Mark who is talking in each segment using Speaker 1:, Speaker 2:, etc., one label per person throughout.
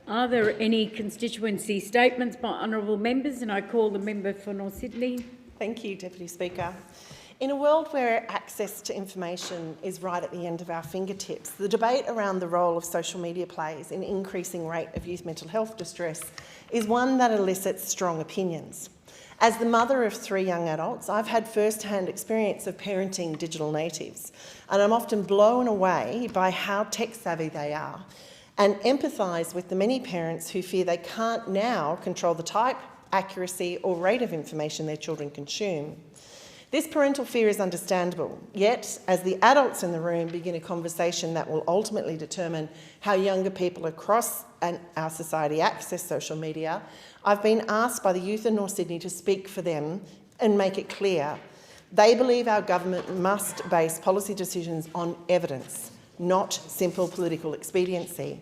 Speaker 1: Are there any constituency statements by honourable members? And I call the member for North Sydney.
Speaker 2: Thank you, Deputy Speaker. In a world where access to information is right at the end of our fingertips, the debate around the role of social media plays in increasing rate of youth mental health distress is one that elicits strong opinions. As the mother of 3 young adults, I've had first-hand experience of parenting digital natives, and I'm often blown away by how tech-savvy they are, and empathise with the many parents who fear they can't now control the type, accuracy or rate of information their children consume. This parental fear is understandable, yet as the adults in the room begin a conversation that will ultimately determine how younger people across our society access social media, I've been asked by the youth in North Sydney to speak for them and make it clear. They believe our government must base policy decisions on evidence, not simple political expediency.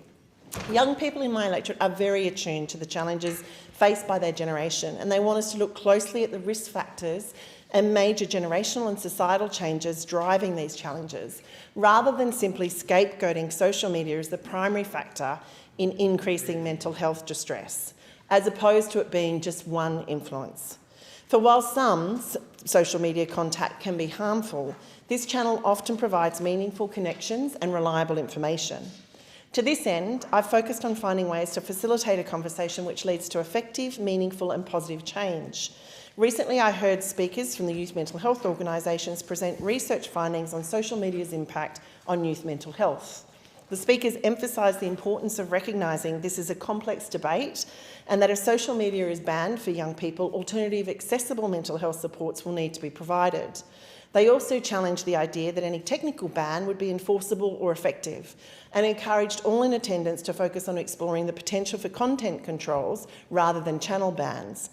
Speaker 2: Young people in my electorate are very attuned to the challenges faced by their generation, and they want us to look closely at the risk factors and major generational and societal changes driving these challenges, rather than simply scapegoating social media as the primary factor in increasing mental health distress, as opposed to it being just one influence. For while some social media contact can be harmful, this channel often provides meaningful connections and reliable information. To this end, I've focused on finding ways to facilitate a conversation which leads to effective, meaningful and positive change. Recently, I heard speakers from the youth mental health organisations present research findings on social media's impact on youth mental health. The speakers emphasised the importance of recognising this is a complex debate and that if social media is banned for young people, alternative accessible mental health supports will need to be provided. They also challenged the idea that any technical ban would be enforceable or effective and encouraged all in attendance to focus on exploring the potential for content controls rather than channel bans.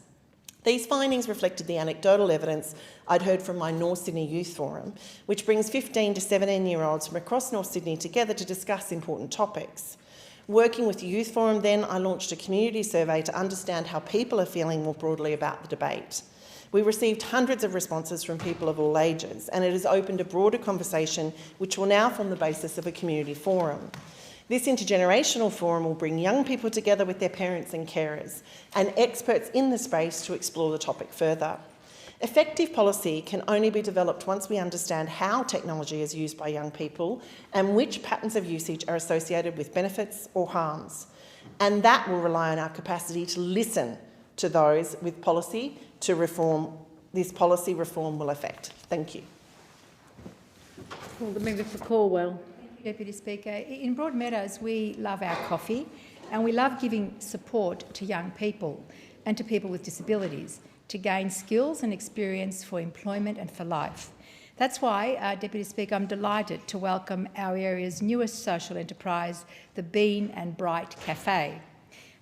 Speaker 2: These findings reflected the anecdotal evidence I'd heard from my North Sydney Youth Forum, which brings 15 to 17-year-olds from across North Sydney together to discuss important topics. Working with the Youth Forum then, I launched a community survey to understand how people are feeling more broadly about the debate. We received hundreds of responses from people of all ages, and it has opened a broader conversation which will now form the basis of a community forum. This intergenerational forum will bring young people together with their parents and carers and experts in the space to explore the topic further. Effective policy can only be developed once we understand how technology is used by young people and which patterns of usage are associated with benefits or harms. And that will rely on our capacity to listen to those with policy to reform. This policy reform will affect. Thank you.
Speaker 1: Call the member for Calwell.
Speaker 3: Deputy Speaker, in Broadmeadows we love our coffee and we love giving support to young people and to people with disabilities to gain skills and experience for employment and for life. That's why, Deputy Speaker, I'm delighted to welcome our area's newest social enterprise, the Bean and Bright Cafe.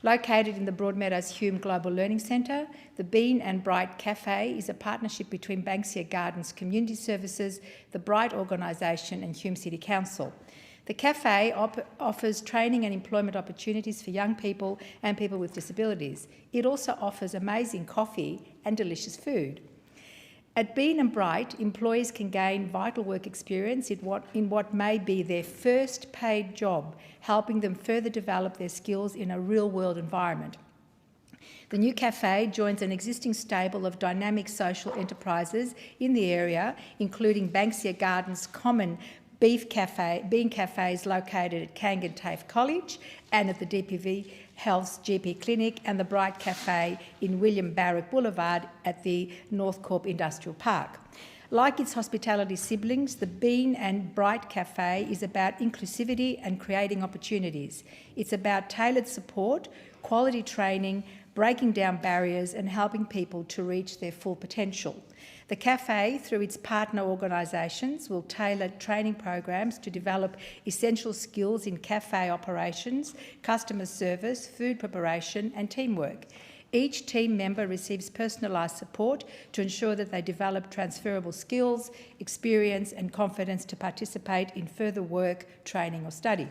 Speaker 3: Located in the Broadmeadows Hume Global Learning Centre, the Bean and Bright Cafe is a partnership between Banksia Gardens Community Services, the Bright organisation and Hume City Council. The cafe offers training and employment opportunities for young people and people with disabilities. It also offers amazing coffee and delicious food. At Bean and Bright, employees can gain vital work experience in what may be their first paid job, helping them further develop their skills in a real-world environment. The new cafe joins an existing stable of dynamic social enterprises in the area, including Banksia Gardens Common Bean cafes located at Kangan TAFE College and at the DPV Health's GP Clinic, and the Bright Cafe in William Barrack Boulevard at the North Corp Industrial Park. Like its hospitality siblings, the Bean and Bright Cafe is about inclusivity and creating opportunities. It's about tailored support, quality training, breaking down barriers and helping people to reach their full potential. The cafe, through its partner organisations, will tailor training programs to develop essential skills in cafe operations, customer service, food preparation and teamwork. Each team member receives personalised support to ensure that they develop transferable skills, experience and confidence to participate in further work, training or study.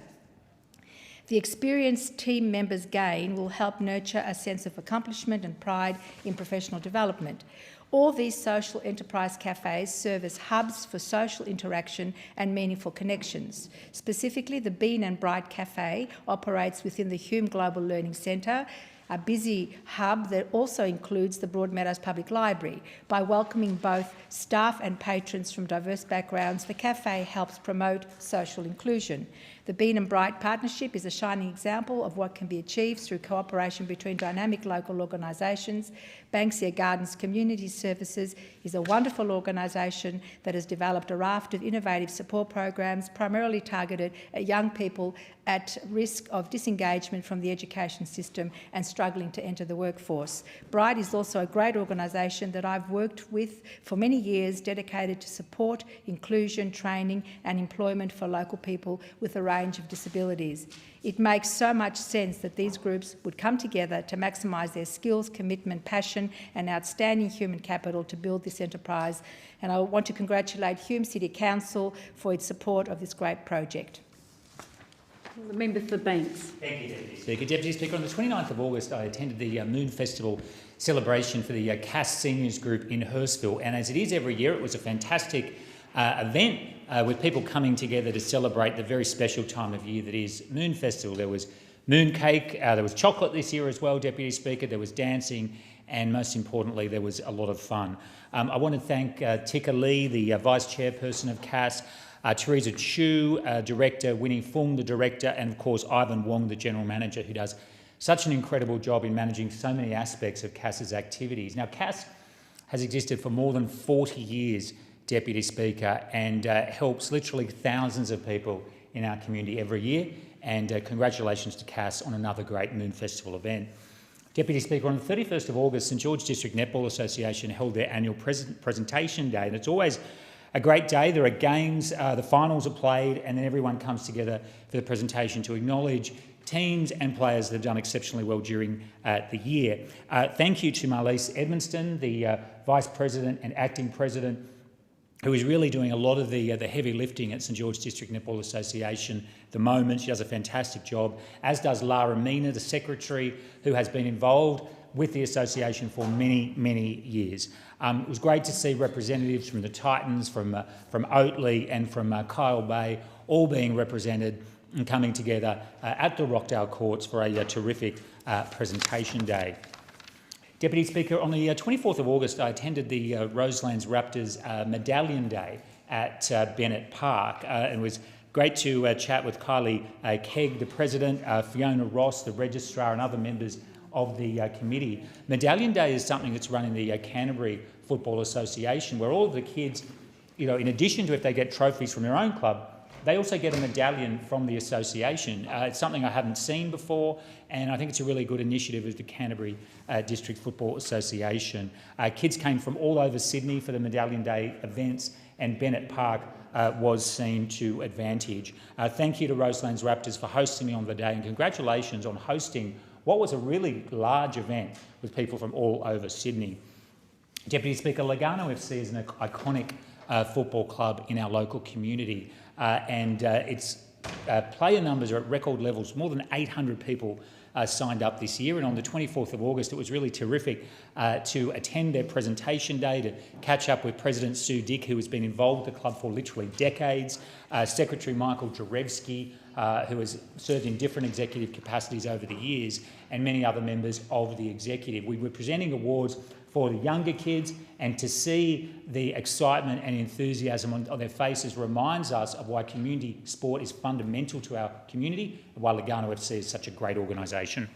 Speaker 3: The experience team members gain will help nurture a sense of accomplishment and pride in professional development. All these social enterprise cafes serve as hubs for social interaction and meaningful connections. Specifically, the Bean and Bright Cafe operates within the Hume Global Learning Centre, a busy hub that also includes the Broadmeadows Public Library. By welcoming both staff and patrons from diverse backgrounds, the cafe helps promote social inclusion. The Bean and Bright partnership is a shining example of what can be achieved through cooperation between dynamic local organisations. Banksia Gardens Community Services is a wonderful organisation that has developed a raft of innovative support programs primarily targeted at young people at risk of disengagement from the education system and struggling to enter the workforce. Bright is also a great organisation that I've worked with for many years, dedicated to support, inclusion, training and employment for local people with a range of disabilities. It makes so much sense that these groups would come together to maximise their skills, commitment, passion and outstanding human capital to build this enterprise. And I want to congratulate Hume City Council for its support of this great project.
Speaker 1: The member for Banks.
Speaker 4: Thank you, Deputy Speaker. Deputy Speaker, on the 29th of August, I attended the Moon Festival celebration for the CAS Seniors Group in Hurstville, and as it is every year, it was a fantastic event with people coming together to celebrate the very special time of year that is Moon Festival. There was moon cake, there was chocolate this year as well, Deputy Speaker, there was dancing, and most importantly, there was a lot of fun. I want to thank Tika Lee, the Vice Chairperson of CAS, Teresa Chu, Director, Winnie Fung, the Director, and of course Ivan Wong, the General Manager, who does such an incredible job in managing so many aspects of CAS's activities. Now, CAS has existed for more than 40 years, Deputy Speaker, and helps literally thousands of people in our community every year, and congratulations to CAS on another great Moon Festival event. Deputy Speaker, on the 31st of August, St George District Netball Association held their annual presentation day, and it's always a great day. There are games, the finals are played, and then everyone comes together for the presentation to acknowledge teams and players that have done exceptionally well during the year. Thank you to Marlise Edmonston, the Vice President and Acting President, who is really doing a lot of the heavy lifting at St George District Netball Association at the moment. She does a fantastic job, as does Lara Mina, the Secretary, who has been involved with the association for many, many years. It was great to see representatives from the Titans, from Oatley and from Kyle Bay all being represented and coming together at the Rockdale Courts for a terrific presentation day. Deputy Speaker, on the 24th of August, I attended the Roselands Raptors Medallion Day at Bennett Park. It was great to chat with Kylie Kegg, the President, Fiona Ross, the Registrar, and other members of the committee. Medallion Day is something that's run in the Canterbury Football Association, where all of the kids, in addition to if they get trophies from their own club, they also get a medallion from the association. It's something I haven't seen before, and I think it's a really good initiative of the Canterbury District Football Association. Kids came from all over Sydney for the Medallion Day events, and Bennett Park was seen to advantage. Thank you to Roselands Raptors for hosting me on the day, and congratulations on hosting what was a really large event with people from all over Sydney. Deputy Speaker, Lugano FC is an iconic football club in our local community, and its player numbers are at record levels. More than 800 people signed up this year, and on the 24th of August it was really terrific to attend their presentation day, to catch up with President Sue Dick, who has been involved with the club for literally decades, Secretary Michael Jarevsky, who has served in different executive capacities over the years, and many other members of the executive. We were presenting awards for the younger kids, and to see the excitement and enthusiasm on their faces reminds us of why community sport is fundamental to our community and why Lugano FC is such a great organisation.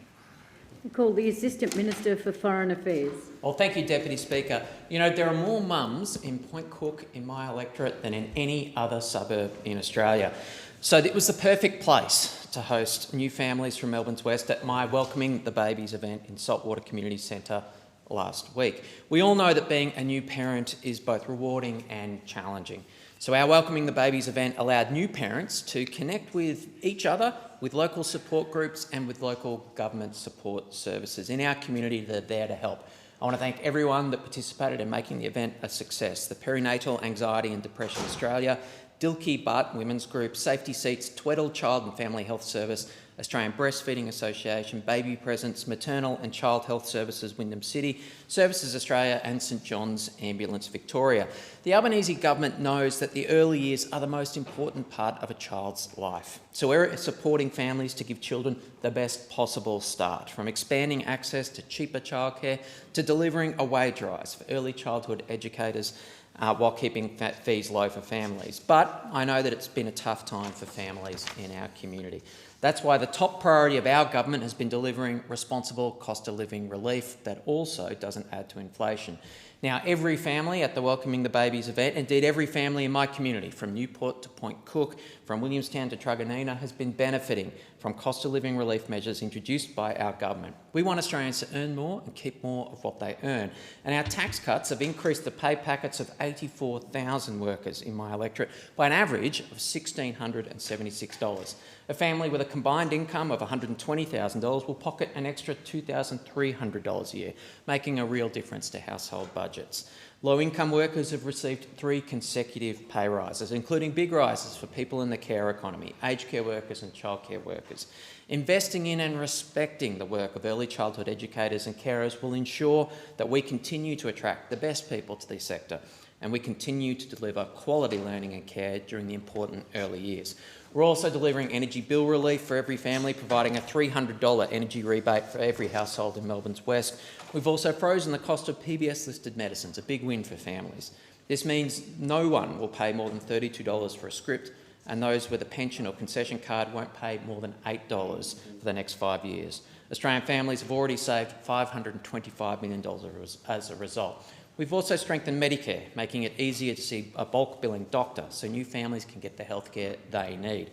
Speaker 1: I call the Assistant Minister for Foreign Affairs.
Speaker 5: Well, thank you, Deputy Speaker. There are more mums in Point Cook in my electorate than in any other suburb in Australia. So it was the perfect place to host new families from Melbourne's West at my Welcoming the Babies event in Saltwater Community Centre last week. We all know that being a new parent is both rewarding and challenging. So our Welcoming the Babies event allowed new parents to connect with each other, with local support groups and with local government support services in our community that are there to help. I want to thank everyone that participated in making the event a success. The Perinatal Anxiety and Depression Australia, Dilkey Butt Women's Group, Safety Seats, Tweddle Child and Family Health Service, Australian Breastfeeding Association, Baby Presence, Maternal and Child Health Services Wyndham City, Services Australia and St John's Ambulance Victoria. The Albanese government knows that the early years are the most important part of a child's life. So we're supporting families to give children the best possible start, from expanding access to cheaper childcare to delivering a wage rise for early childhood educators while keeping fees low for families. But I know that it's been a tough time for families in our community. That's why the top priority of our government has been delivering responsible cost of living relief that also doesn't add to inflation. Now, every family at the Welcoming the Babies event, indeed every family in my community, from Newport to Point Cook, from Williamstown to Truganina, has been benefiting from cost of living relief measures introduced by our government. We want Australians to earn more and keep more of what they earn. And our tax cuts have increased the pay packets of 84,000 workers in my electorate by an average of $1,676. A family with a combined income of $120,000 will pocket an extra $2,300 a year, making a real difference to household budgets. Low-income workers have received 3 consecutive pay rises, including big rises for people in the care economy, aged care workers and childcare workers. Investing in and respecting the work of early childhood educators and carers will ensure that we continue to attract the best people to this sector, and we continue to deliver quality learning and care during the important early years. We're also delivering energy bill relief for every family, providing a $300 energy rebate for every household in Melbourne's West. We've also frozen the cost of PBS-listed medicines, a big win for families. This means no one will pay more than $32 for a script, and those with a pension or concession card won't pay more than $8 for the next 5 years. Australian families have already saved $525 million as a result. We've also strengthened Medicare, making it easier to see a bulk billing doctor so new families can get the healthcare they need.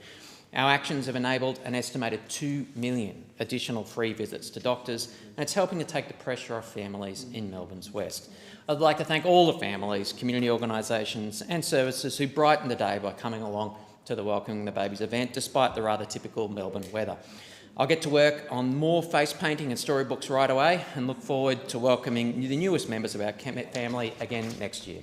Speaker 5: Our actions have enabled an estimated 2 million additional free visits to doctors, and it's helping to take the pressure off families in Melbourne's West. I'd like to thank all the families, community organisations and services who brightened the day by coming along to the Welcoming the Babies event, despite the rather typical Melbourne weather. I'll get to work on more face painting and storybooks right away and look forward to welcoming the newest members of our family again next year.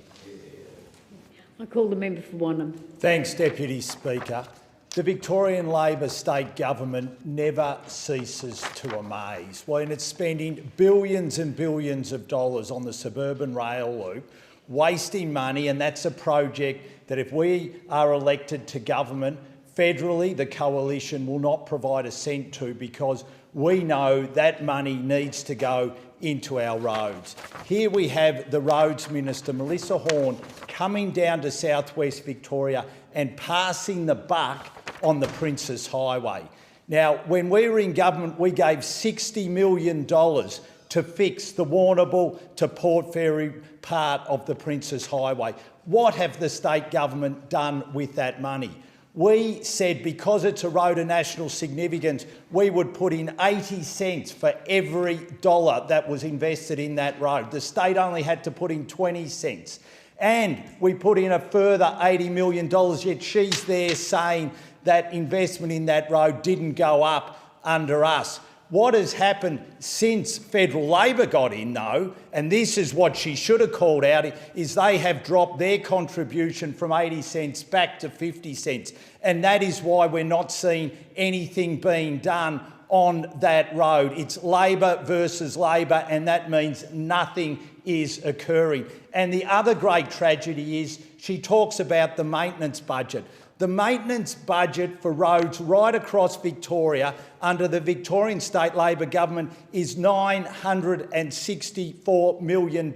Speaker 1: I call the member for Wanham.
Speaker 6: Thanks, Deputy Speaker. The Victorian Labor state government never ceases to amaze when it's spending billions and billions of dollars on the suburban rail loop, wasting money, and that's a project that if we are elected to government, federally, the coalition will not provide a cent to, because we know that money needs to go into our roads. Here we have the Roads Minister, Melissa Horne, coming down to southwest Victoria and passing the buck on the Princes Highway. Now, when we were in government, we gave $60 million to fix the Warrnambool to Port Fairy part of the Princes Highway. What have the state government done with that money? We said because it's a road of national significance, we would put in 80 cents for every dollar that was invested in that road. The state only had to put in 20 cents. And we put in a further $80 million, yet she's there saying that investment in that road didn't go up under us. What has happened since federal Labor got in, though, and this is what she should have called out, is they have dropped their contribution from 80 cents back to 50 cents. And that is why we're not seeing anything being done on that road. It's Labor versus Labor, and that means nothing is occurring. And the other great tragedy is she talks about the maintenance budget. The maintenance budget for roads right across Victoria under the Victorian State Labor government is $964 million.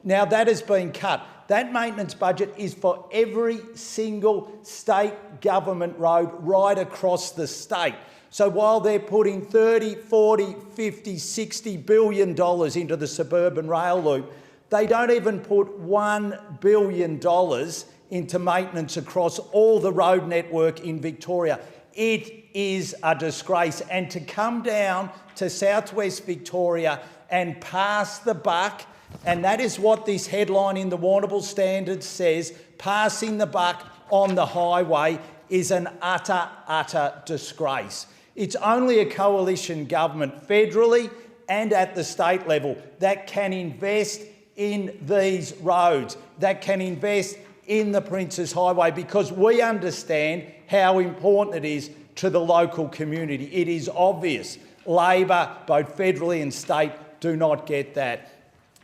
Speaker 6: Now that has been cut. That maintenance budget is for every single state government road right across the state. So while they're putting 30, 40, 50, 60 billion dollars into the suburban rail loop, they don't even put $1 billion into maintenance across all the road network in Victoria. It is a disgrace. And to come down to southwest Victoria and pass the buck, and that is what this headline in the Warrnambool Standard says, passing the buck on the highway, is an utter disgrace. It's only a coalition government federally and at the state level that can invest in these roads, that can invest in the Princes Highway because we understand how important it is to the local community. It is obvious Labor, both federally and state, do not get that.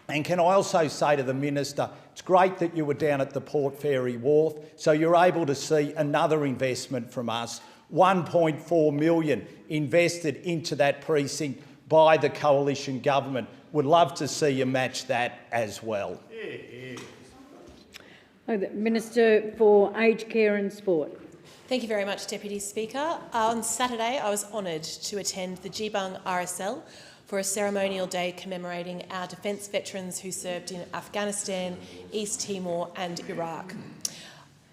Speaker 6: And can I also say to the Minister, it's great that you were down at the Port Fairy Wharf, so you're able to see another investment from us, $1.4 million invested into that precinct by the coalition government. Would love to see you match that as well.
Speaker 1: The Minister for Aged Care and Sport.
Speaker 7: Thank you very much, Deputy Speaker. On Saturday, I was honoured to attend the Geebung RSL for a ceremonial day commemorating our defence veterans who served in Afghanistan, East Timor and Iraq.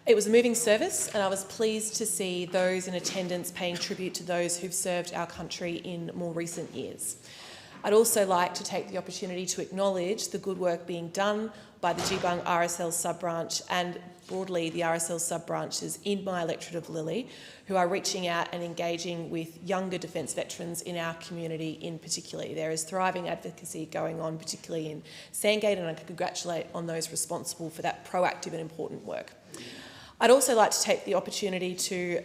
Speaker 7: It was a moving service and I was pleased to see those in attendance paying tribute to those who've served our country in more recent years. I'd also like to take the opportunity to acknowledge the good work being done by the Geebung RSL sub-branch and broadly the RSL sub-branches in my electorate of Lilley, who are reaching out and engaging with younger defence veterans in our community in particular. There is thriving advocacy going on, particularly in Sandgate, and I congratulate on those responsible for that proactive and important work. I'd also like to take the opportunity to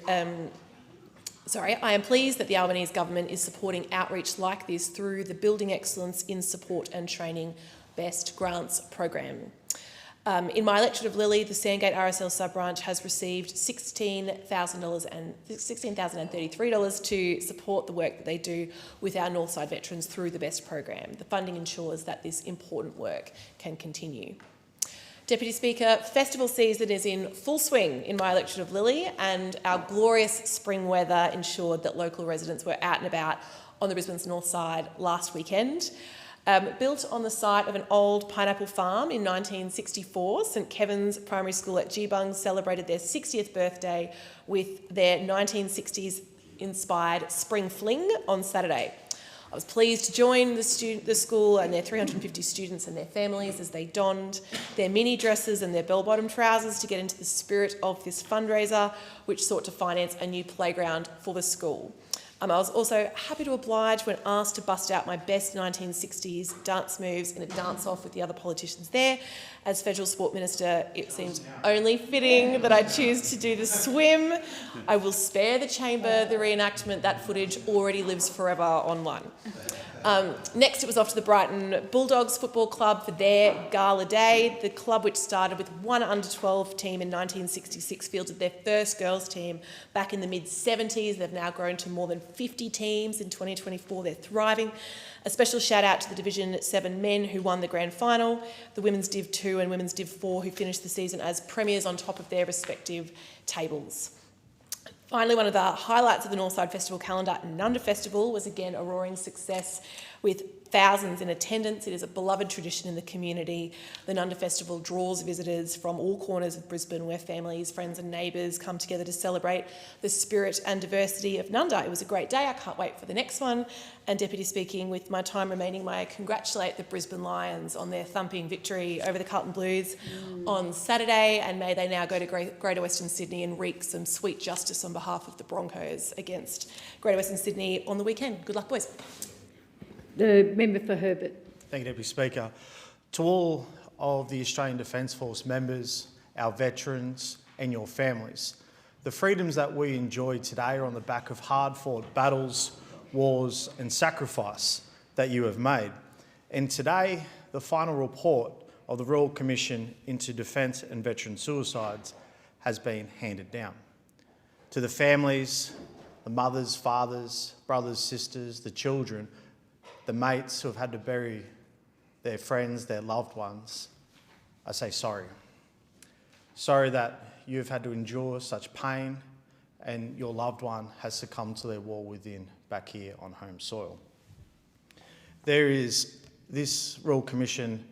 Speaker 7: I am pleased that the Albanese government is supporting outreach like this through the Building Excellence in Support and Training Best Grants program. In my electorate of Lilley, the Sandgate RSL sub-branch has received $16,033 to support the work that they do with our Northside veterans through the BEST program. The funding ensures that this important work can continue. Deputy Speaker, festival season is in full swing in my electorate of Lilley, and our glorious spring weather ensured that local residents were out and about on the Brisbane's north side last weekend. Built on the site of an old pineapple farm in 1964, St Kevin's Primary School at Geebung celebrated their 60th birthday with their 1960s-inspired Spring Fling on Saturday. I was pleased to join the school and their 350 students and their families as they donned their mini dresses and their bell-bottom trousers to get into the spirit of this fundraiser, which sought to finance a new playground for the school. I was also happy to oblige when asked to bust out my best 1960s dance moves in a dance-off with the other politicians there. As Federal Sport Minister, it seems only fitting that I choose to do the swim. I will spare the chamber the reenactment. That footage already lives forever online. Next, it was off to the Brighton Bulldogs Football Club for their gala day. The club, which started with one under-12 team in 1966, fielded their first girls team back in the mid-70s. They've now grown to more than 50 teams in 2024. They're thriving. A special shout out to the Division 7 men who won the grand final, the Women's Div 2 and Women's Div 4 who finished the season as premiers on top of their respective tables. Finally, one of the highlights of the Northside Festival calendar, Nunda Festival, was again a roaring success with thousands in attendance. It is a beloved tradition in the community. The Nunda Festival draws visitors from all corners of Brisbane where families, friends and neighbours come together to celebrate the spirit and diversity of Nunda. It was a great day. I can't wait for the next one. And Deputy Speaking, with my time remaining, may I congratulate the Brisbane Lions on their thumping victory over the Carlton Blues on Saturday, and may they now go to Greater Western Sydney and wreak some sweet justice on behalf of the Broncos against Greater Western Sydney on the weekend. Good luck, boys.
Speaker 1: The member for Herbert.
Speaker 8: Thank you, Deputy Speaker. To all of the Australian Defence Force members, our veterans and your families, the freedoms that we enjoy today are on the back of hard-fought battles, wars and sacrifice that you have made. And today, the final report of the Royal Commission into Defence and Veteran Suicides has been handed down. To the families, the mothers, fathers, brothers, sisters, the children, the mates who have had to bury their friends, their loved ones, I say sorry. Sorry that you've had to endure such pain and your loved one has succumbed to their war within back here on home soil. This Royal Commission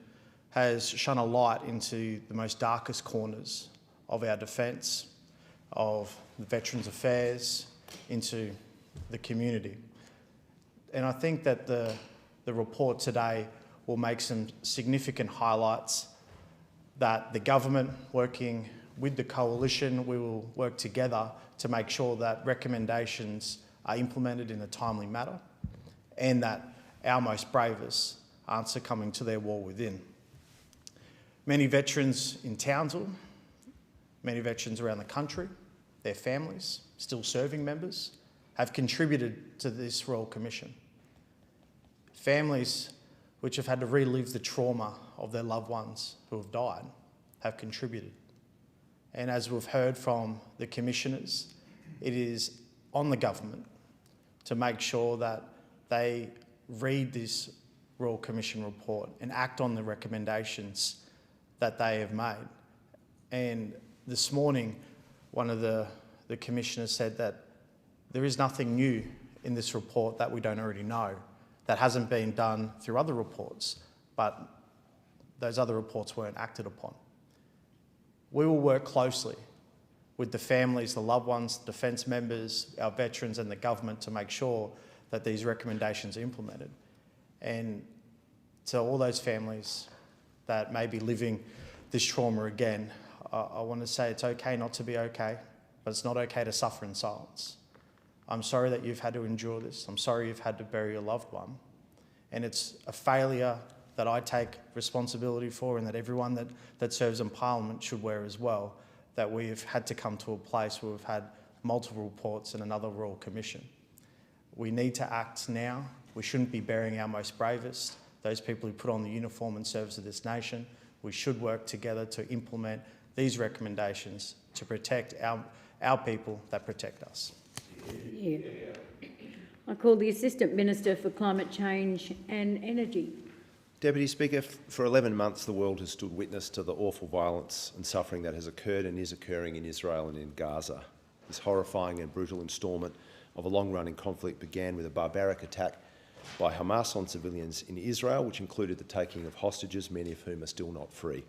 Speaker 8: has shone a light into the most darkest corners of our defence, of the Veterans Affairs, into the community. And I think that the report today will make some significant highlights that the government, working with the coalition, we will work together to make sure that recommendations are implemented in a timely manner and that our most bravest aren't succumbing to their war within. Many veterans in Townsville Many veterans around the country, their families, still serving members, have contributed to this Royal Commission. Families which have had to relive the trauma of their loved ones who have died have contributed. And as we've heard from the commissioners, it is on the government to make sure that they read this Royal Commission report and act on the recommendations that they have made. And this morning, one of the commissioners said that there is nothing new in this report that we don't already know, that hasn't been done through other reports, but those other reports weren't acted upon. We will work closely with the families, the loved ones, defence members, our veterans and the government to make sure that these recommendations are implemented. And to all those families that may be living this trauma again, I want to say it's okay not to be okay, but it's not okay to suffer in silence. I'm sorry that you've had to endure this. I'm sorry you've had to bury your loved one. And it's a failure that I take responsibility for and that everyone that serves in Parliament should wear as well, that we've had to come to a place where we've had multiple reports and another Royal Commission. We need to act now. We shouldn't be burying our most bravest, those people who put on the uniform in service of this nation. We should work together to implement these recommendations to protect our people that protect us.
Speaker 1: Yeah. I call the Assistant Minister for Climate Change and Energy.
Speaker 9: Deputy Speaker, for 11 months the world has stood witness to the awful violence and suffering that has occurred and is occurring in Israel and in Gaza. This horrifying and brutal instalment of a long-running conflict began with a barbaric attack by Hamas on civilians in Israel, which included the taking of hostages, many of whom are still not free.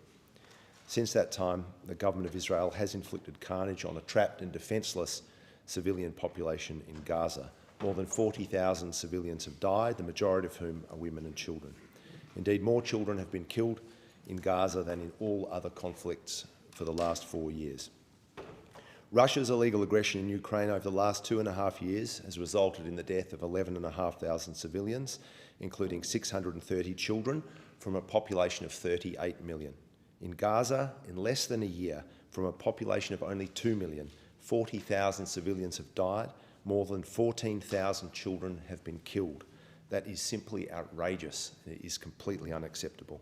Speaker 9: Since that time, the government of Israel has inflicted carnage on a trapped and defenceless civilian population in Gaza. More than 40,000 civilians have died, the majority of whom are women and children. Indeed, more children have been killed in Gaza than in all other conflicts for the last 4 years. Russia's illegal aggression in Ukraine over the last 2.5 years has resulted in the death of 11,500 civilians, including 630 children, from a population of 38 million. In Gaza, in less than a year, from a population of only 2 million, 40,000 civilians have died, more than 14,000 children have been killed. That is simply outrageous and it is completely unacceptable.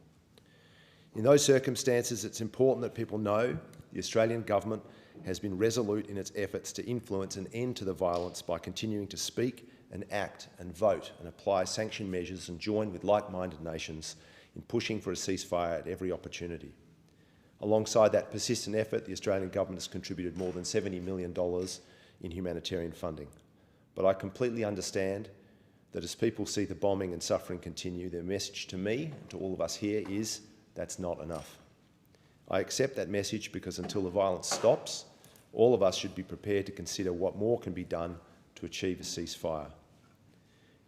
Speaker 9: In those circumstances, it's important that people know the Australian government has been resolute in its efforts to influence an end to the violence by continuing to speak and act and vote and apply sanction measures and join with like-minded nations in pushing for a ceasefire at every opportunity. Alongside that persistent effort, the Australian government has contributed more than $70 million in humanitarian funding. But I completely understand that as people see the bombing and suffering continue, their message to me and to all of us here is that's not enough. I accept that message because until the violence stops, all of us should be prepared to consider what more can be done to achieve a ceasefire.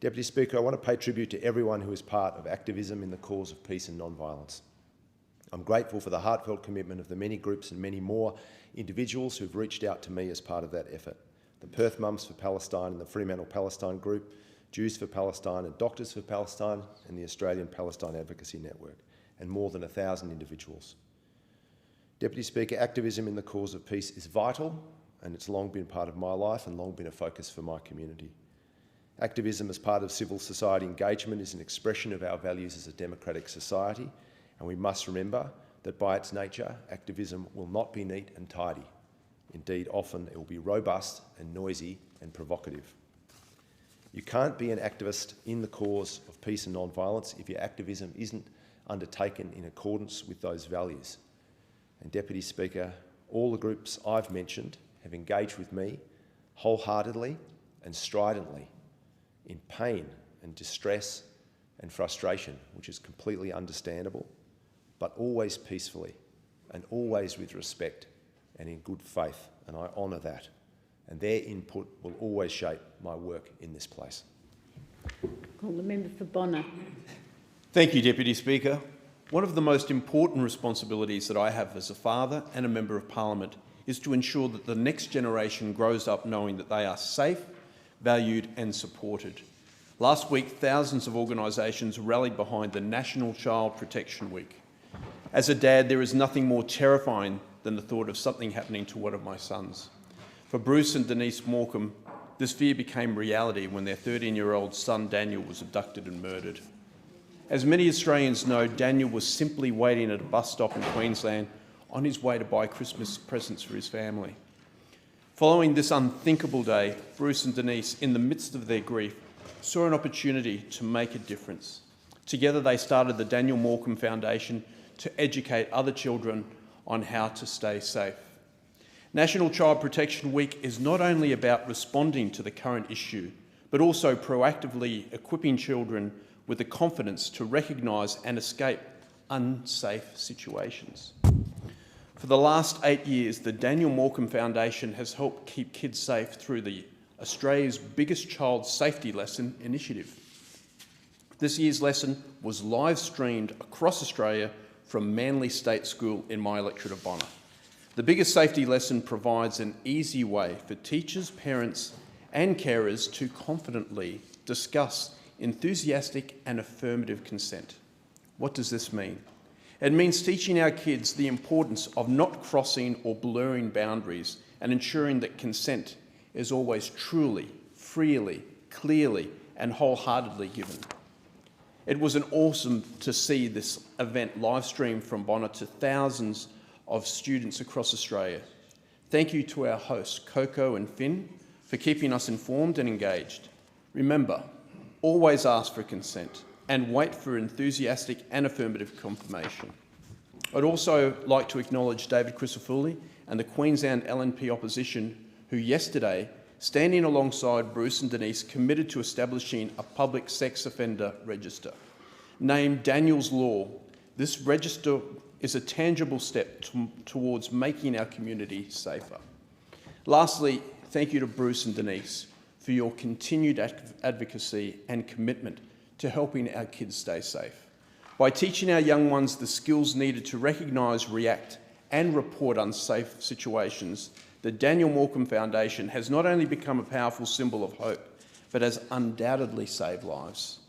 Speaker 9: Deputy Speaker, I want to pay tribute to everyone who is part of activism in the cause of peace and non-violence. I'm grateful for the heartfelt commitment of the many groups and many more individuals who've reached out to me as part of that effort. The Perth Mums for Palestine and the Fremantle Palestine Group, Jews for Palestine and Doctors for Palestine and the Australian Palestine Advocacy Network, and more than 1,000 individuals. Deputy Speaker, activism in the cause of peace is vital and it's long been part of my life and long been a focus for my community. Activism as part of civil society engagement is an expression of our values as a democratic society, and we must remember that by its nature, activism will not be neat and tidy. Indeed, often it will be robust and noisy and provocative. You can't be an activist in the cause of peace and non-violence if your activism isn't undertaken in accordance with those values. And Deputy Speaker, all the groups I've mentioned have engaged with me wholeheartedly and stridently in pain and distress and frustration, which is completely understandable, but always peacefully and always with respect and in good faith, and I honour that. And their input will always shape my work in this place.
Speaker 1: Call the member for Bonner.
Speaker 10: Thank you, Deputy Speaker. One of the most important responsibilities that I have as a father and a Member of Parliament is to ensure that the next generation grows up knowing that they are safe, valued and supported. Last week, thousands of organisations rallied behind the National Child Protection Week. As a dad, there is nothing more terrifying than the thought of something happening to one of my sons. For Bruce and Denise Morecambe, this fear became reality when their 13-year-old son Daniel was abducted and murdered. As many Australians know, Daniel was simply waiting at a bus stop in Queensland on his way to buy Christmas presents for his family. Following this unthinkable day, Bruce and Denise, in the midst of their grief, saw an opportunity to make a difference. Together they started the Daniel Morecambe Foundation to educate other children on how to stay safe. National Child Protection Week is not only about responding to the current issue, but also proactively equipping children with the confidence to recognise and escape unsafe situations. For the last 8 years, the Daniel Morecambe Foundation has helped keep kids safe through the Australia's biggest child safety lesson initiative. This year's lesson was live streamed across Australia from Manly State School in my electorate of Bonner. The biggest safety lesson provides an easy way for teachers, parents and carers to confidently discuss enthusiastic and affirmative consent. What does this mean? It means teaching our kids the importance of not crossing or blurring boundaries and ensuring that consent is always truly, freely, clearly and wholeheartedly given. It was awesome to see this event live streamed from Bonner to thousands of students across Australia. Thank you to our hosts, Coco and Finn, for keeping us informed and engaged. Remember, always ask for consent and wait for enthusiastic and affirmative confirmation. I'd also like to acknowledge David Crisafulli and the Queensland LNP opposition who yesterday, standing alongside Bruce and Denise, committed to establishing a public sex offender register. Named Daniel's Law, this register is a tangible step towards making our community safer. Lastly, thank you to Bruce and Denise for your continued advocacy and commitment to helping our kids stay safe. By teaching our young ones the skills needed to recognise, react and report unsafe situations, the Daniel Morecambe Foundation has not only become a powerful symbol of hope, but has undoubtedly saved lives.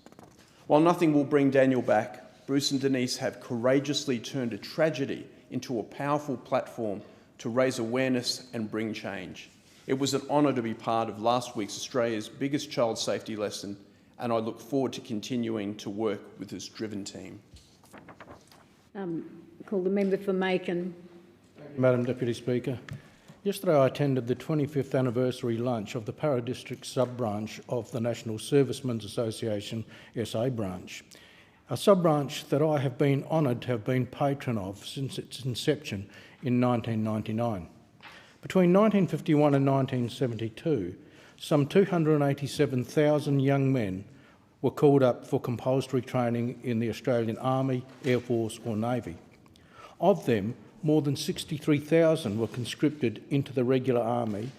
Speaker 10: While nothing will bring Daniel back, Bruce and Denise have courageously turned a tragedy into a powerful platform to raise awareness and bring change. It was an honour to be part of last week's Australia's biggest child safety lesson, and I look forward to continuing to work with this driven team.
Speaker 1: Call the member for Macon.
Speaker 11: Madam Deputy Speaker. Yesterday I attended the 25th anniversary lunch of the Para-District sub-branch of the National Servicemen's Association SA branch. A sub-branch that I have been honoured to have been patron of since its inception in 1999. Between 1951 and 1972, some 287,000 young men were called up for compulsory training in the Australian Army, Air Force or Navy. Of them, more than 63,000 were conscripted into the regular army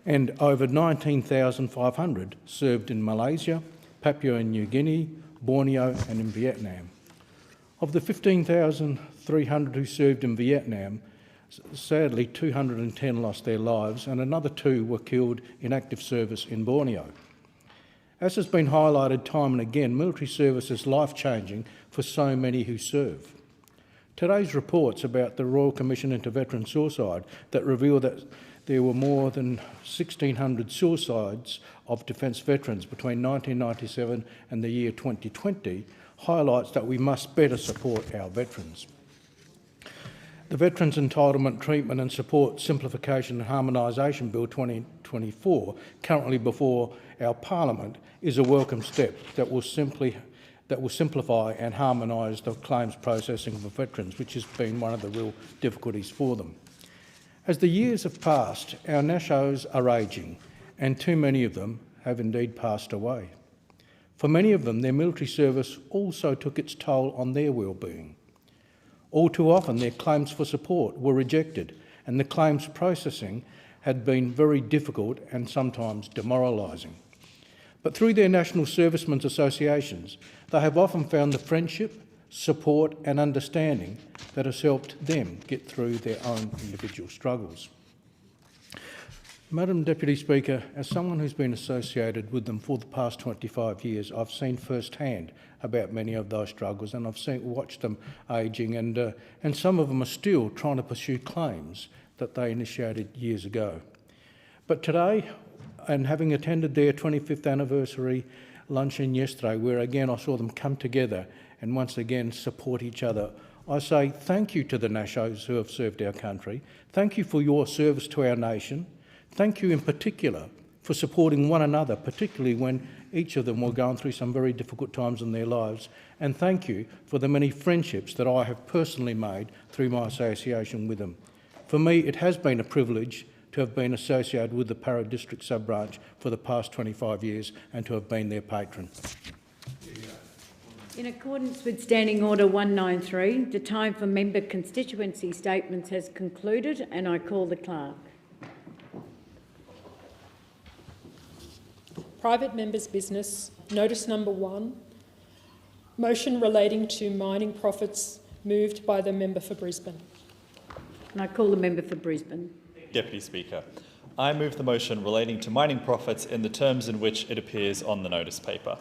Speaker 11: and over 19,500 served in Malaysia, Papua New Guinea, Borneo and in Vietnam. Of the 15,300 who served in Vietnam, sadly 210 lost their lives and another 2 were killed in active service in Borneo. As has been highlighted time and again, military service is life-changing for so many who serve. Today's reports about the Royal Commission into Veteran Suicide that reveal that there were more than 1,600 suicides of Defence veterans between 1997 and the year 2020 highlights that we must better support our veterans. The Veterans Entitlement Treatment and Support Simplification and Harmonisation Bill 2024, currently before our Parliament, is a welcome step that will simplify and harmonise the claims processing for veterans, which has been one of the real difficulties for them. As the years have passed, our nashos are ageing, and too many of them have indeed passed away. For many of them, their military service also took its toll on their well-being. All too often, their claims for support were rejected, and the claims processing had been very difficult and sometimes demoralising. But through their national servicemen's associations, they have often found the friendship, support and understanding that has helped them get through their own individual struggles. Madam Deputy Speaker, as someone who's been associated with them for the past 25 years, I've seen firsthand about many of those struggles, and I've watched them ageing, and some of them are still trying to pursue claims that they initiated years ago. But today, and having attended their 25th anniversary luncheon yesterday, where again I saw them come together and once again support each other, I say thank you to the Nashos who have served our country. Thank you for your service to our nation. Thank you in particular for supporting one another, particularly when each of them were going through some very difficult times in their lives. And thank you for the many friendships that I have personally made through my association with them. For me, it has been a privilege to have been associated with the Para District Sub-Branch for the past 25 years and to have been their patron.
Speaker 1: In accordance with Standing Order 193, the time for member constituency statements has concluded, and I call the clerk.
Speaker 12: Private members' business, notice number 1, motion relating to mining profits, moved by the member for Brisbane.
Speaker 1: And I call the member for Brisbane.
Speaker 13: Deputy Speaker, I move the motion relating to mining profits in the terms in which it appears on the notice paper.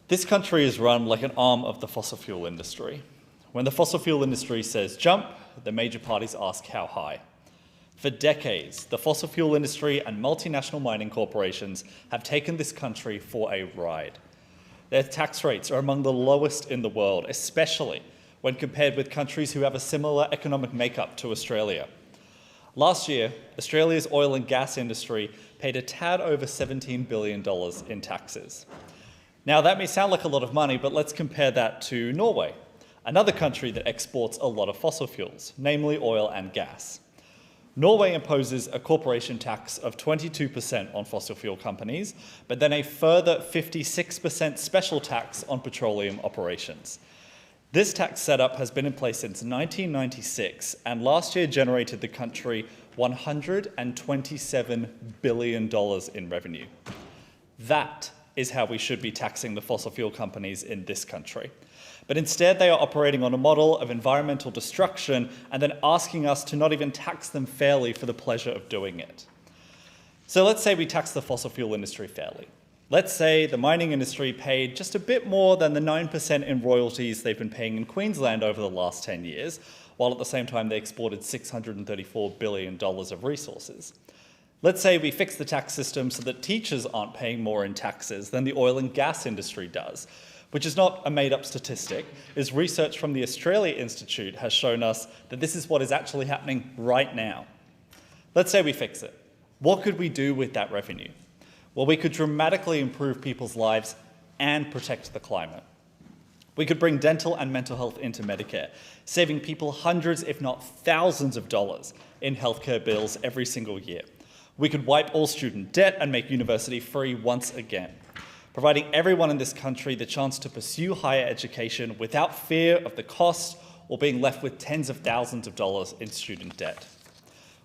Speaker 13: This country is run like an arm of the fossil fuel industry. When the fossil fuel industry says jump, the major parties ask how high. For decades, the fossil fuel industry and multinational mining corporations have taken this country for a ride. Their tax rates are among the lowest in the world, especially when compared with countries who have a similar economic makeup to Australia. Last year, Australia's oil and gas industry paid a tad over $17 billion in taxes. Now, that may sound like a lot of money, but let's compare that to Norway, another country that exports a lot of fossil fuels, namely oil and gas. Norway imposes a corporation tax of 22% on fossil fuel companies, but then a further 56% special tax on petroleum operations. This tax setup has been in place since 1996, and last year generated the country $127 billion in revenue. That is how we should be taxing the fossil fuel companies in this country. But instead, they are operating on a model of environmental destruction and then asking us to not even tax them fairly for the pleasure of doing it. So let's say we tax the fossil fuel industry fairly. Let's say the mining industry paid just a bit more than the 9% in royalties they've been paying in Queensland over the last 10 years, while at the same time they exported $634 billion of resources. Let's say we fix the tax system so that teachers aren't paying more in taxes than the oil and gas industry does, which is not a made-up statistic, as research from the Australia Institute has shown us that this is what is actually happening right now. Let's say we fix it. What could we do with that revenue? Well, we could dramatically improve people's lives and protect the climate. We could bring dental and mental health into Medicare, saving people hundreds, if not thousands of dollars in healthcare bills every single year. We could wipe all student debt and make university free once again, providing everyone in this country the chance to pursue higher education without fear of the cost or being left with tens of thousands of dollars in student debt.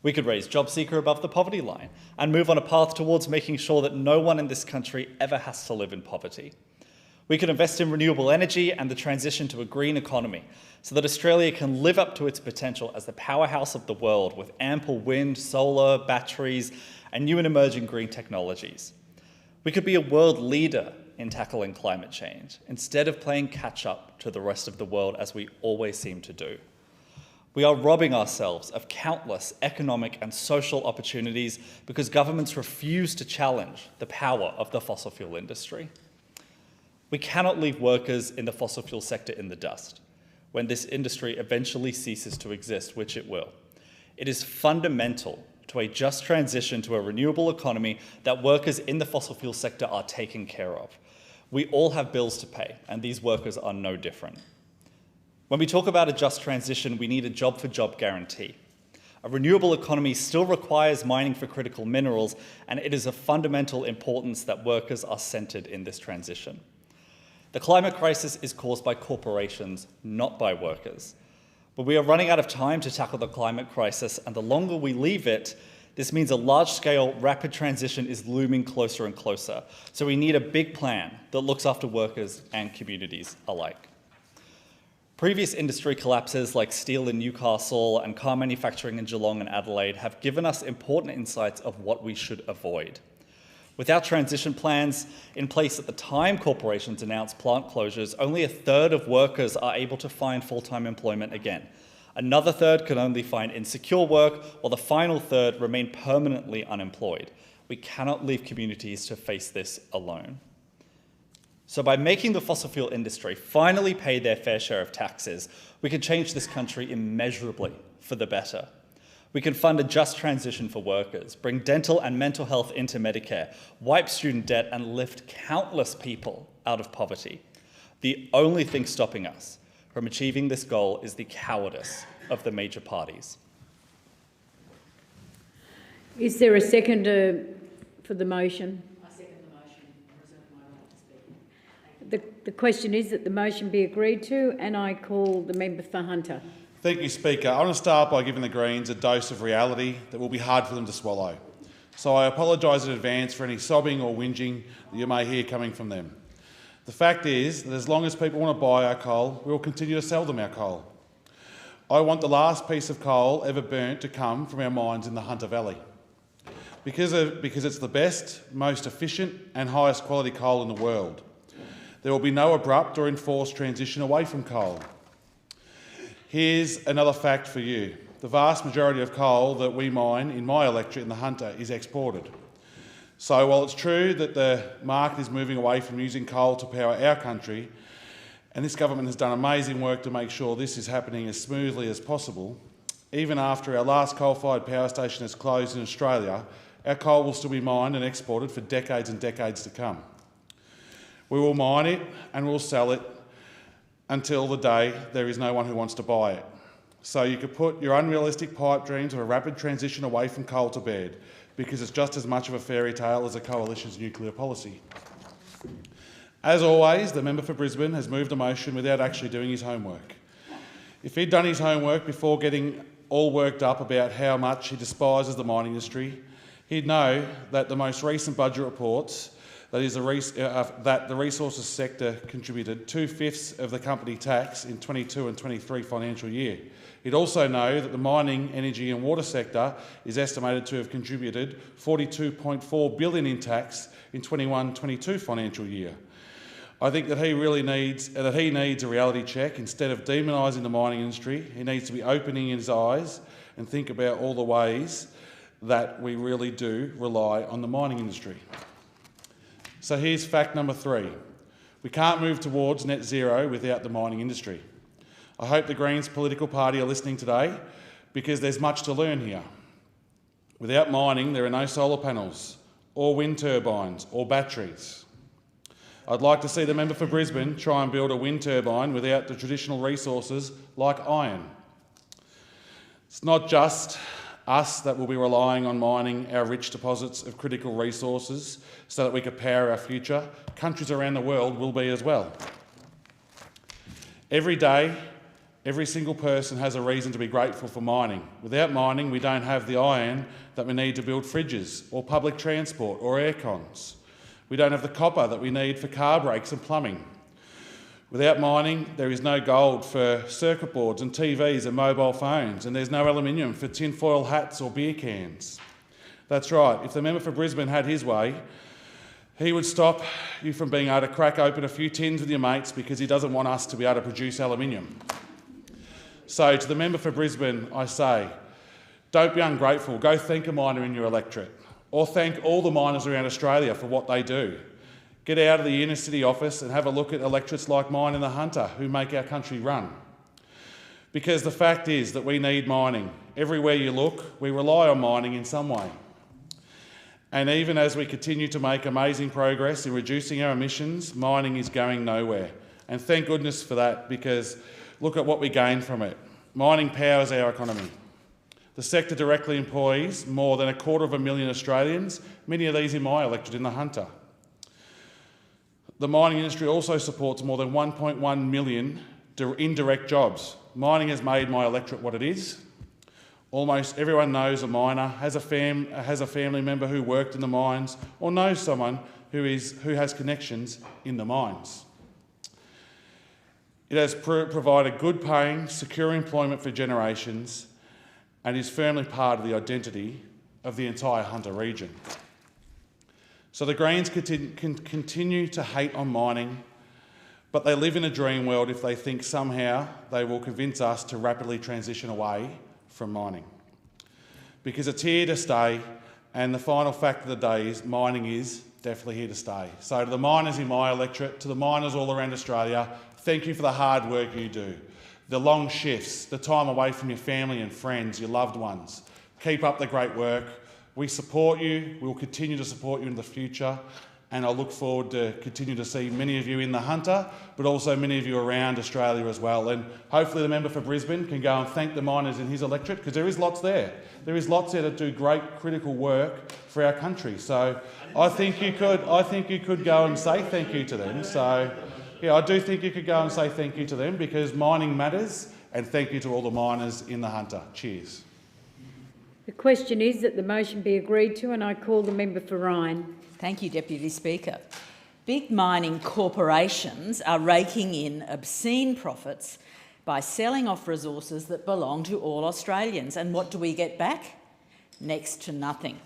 Speaker 13: We could raise JobSeeker above the poverty line and move on a path towards making sure that no one in this country ever has to live in poverty. We could invest in renewable energy and the transition to a green economy so that Australia can live up to its potential as the powerhouse of the world with ample wind, solar, batteries, and new and emerging green technologies. We could be a world leader in tackling climate change instead of playing catch-up to the rest of the world as we always seem to do. We are robbing ourselves of countless economic and social opportunities because governments refuse to challenge the power of the fossil fuel industry. We cannot leave workers in the fossil fuel sector in the dust when this industry eventually ceases to exist, which it will. It is fundamental to a just transition to a renewable economy that workers in the fossil fuel sector are taken care of. We all have bills to pay, and these workers are no different. When we talk about a just transition, we need a job-for-job guarantee. A renewable economy still requires mining for critical minerals, and it is of fundamental importance that workers are centred in this transition. The climate crisis is caused by corporations, not by workers. But we are running out of time to tackle the climate crisis, and the longer we leave it, this means a large-scale, rapid transition is looming closer and closer. So we need a big plan that looks after workers and communities alike. Previous industry collapses like steel in Newcastle and car manufacturing in Geelong and Adelaide have given us important insights of what we should avoid. Without transition plans in place at the time corporations announce plant closures, only a third of workers are able to find full-time employment again. Another third can only find insecure work, while the final third remain permanently unemployed. We cannot leave communities to face this alone. So by making the fossil fuel industry finally pay their fair share of taxes, we can change this country immeasurably for the better. We can fund a just transition for workers, bring dental and mental health into Medicare, wipe student debt and lift countless people out of poverty. The only thing stopping us from achieving this goal is the cowardice of the major parties.
Speaker 1: Is there a seconder for the motion?
Speaker 14: I second the motion. I reserve my right to speak.
Speaker 1: The question is that the motion be agreed to, and I call the member for Hunter.
Speaker 15: Thank you, Speaker. I want to start by giving the Greens a dose of reality that will be hard for them to swallow. So I apologise in advance for any sobbing or whinging that you may hear coming from them. The fact is that as long as people want to buy our coal, we will continue to sell them our coal. I want the last piece of coal ever burnt to come from our mines in the Hunter Valley. Because it's the best, most efficient and highest quality coal in the world. There will be no abrupt or enforced transition away from coal. Here's another fact for you. The vast majority of coal that we mine in my electorate in the Hunter is exported. So while it's true that the market is moving away from using coal to power our country, and this government has done amazing work to make sure this is happening as smoothly as possible, even after our last coal-fired power station has closed in Australia, our coal will still be mined and exported for decades and decades to come. We will mine it and we'll sell it until the day there is no one who wants to buy it. So you could put your unrealistic pipe dreams of a rapid transition away from coal to bed, because it's just as much of a fairy tale as the Coalition's nuclear policy. As always, the member for Brisbane has moved a motion without actually doing his homework. If he'd done his homework before getting all worked up about how much he despises the mining industry, he'd know that the most recent budget reports that the resources sector contributed 2/5 of the company tax in 22 and 23 financial year. He'd also know that the mining, energy and water sector is estimated to have contributed $42.4 billion in tax in 21-22 financial year. I think that he needs a reality check. Instead of demonising the mining industry, he needs to be opening his eyes and think about all the ways that we really do rely on the mining industry. So here's fact number 3. We can't move towards net zero without the mining industry. I hope the Greens political party are listening today, because there's much to learn here. Without mining, there are no solar panels, or wind turbines, or batteries. I'd like to see the member for Brisbane try and build a wind turbine without the traditional resources like iron. It's not just us that will be relying on mining our rich deposits of critical resources so that we can power our future. Countries around the world will be as well. Every day, every single person has a reason to be grateful for mining. Without mining, we don't have the iron that we need to build fridges or public transport or air cons. We don't have the copper that we need for car brakes and plumbing. Without mining, there is no gold for circuit boards and TVs and mobile phones, and there's no aluminium for tinfoil hats or beer cans. That's right, if the member for Brisbane had his way, he would stop you from being able to crack open a few tins with your mates because he doesn't want us to be able to produce aluminium. So to the member for Brisbane, I say, don't be ungrateful. Go thank a miner in your electorate, or thank all the miners around Australia for what they do. Get out of the inner city office and have a look at electorates like mine and the Hunter who make our country run. Because the fact is that we need mining. Everywhere you look, we rely on mining in some way. And even as we continue to make amazing progress in reducing our emissions, mining is going nowhere. And thank goodness for that, because look at what we gain from it. Mining powers our economy. The sector directly employs more than 250,000 Australians, many of these in my electorate in the Hunter. The mining industry also supports more than 1.1 million indirect jobs. Mining has made my electorate what it is. Almost everyone knows a miner, has a family member who worked in the mines, or knows someone who has connections in the mines. It has provided good paying, secure employment for generations and is firmly part of the identity of the entire Hunter region. So the Greens can continue to hate on mining, but they live in a dream world if they think somehow they will convince us to rapidly transition away from mining. Because it's here to stay, and the final fact of the day is mining is definitely here to stay. So to the miners in my electorate, to the miners all around Australia, thank you for the hard work you do. The long shifts, the time away from your family and friends, your loved ones. Keep up the great work. We support you. We will continue to support you in the future. And I look forward to continue to see many of you in the Hunter, but also many of you around Australia as well. And hopefully the member for Brisbane can go and thank the miners in his electorate, because there is lots there. There is lots there that do great critical work for our country. So I think you could go and say thank you to them. So yeah, I do think you could go and say thank you to them, because mining matters, and thank you to all the miners in the Hunter. Cheers.
Speaker 1: The question is that the motion be agreed to, and I call the member for Ryan.
Speaker 14: Thank you, Deputy Speaker. Big mining corporations are raking in obscene profits by selling off resources that belong to all Australians. And what do we get back? Next to nothing.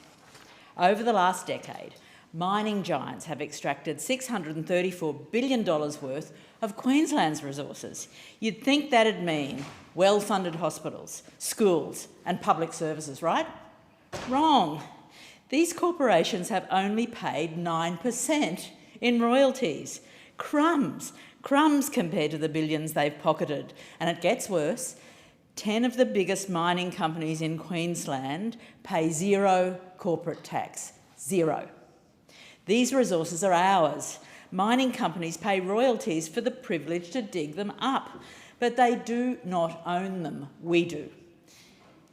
Speaker 14: Over the last decade, mining giants have extracted $634 billion worth of Queensland's resources. You'd think that'd mean well-funded hospitals, schools and public services, right? Wrong. These corporations have only paid 9% in royalties. Crumbs compared to the billions they've pocketed. And it gets worse. 10 of the biggest mining companies in Queensland pay zero corporate tax. Zero. These resources are ours. Mining companies pay royalties for the privilege to dig them up, but they do not own them. We do.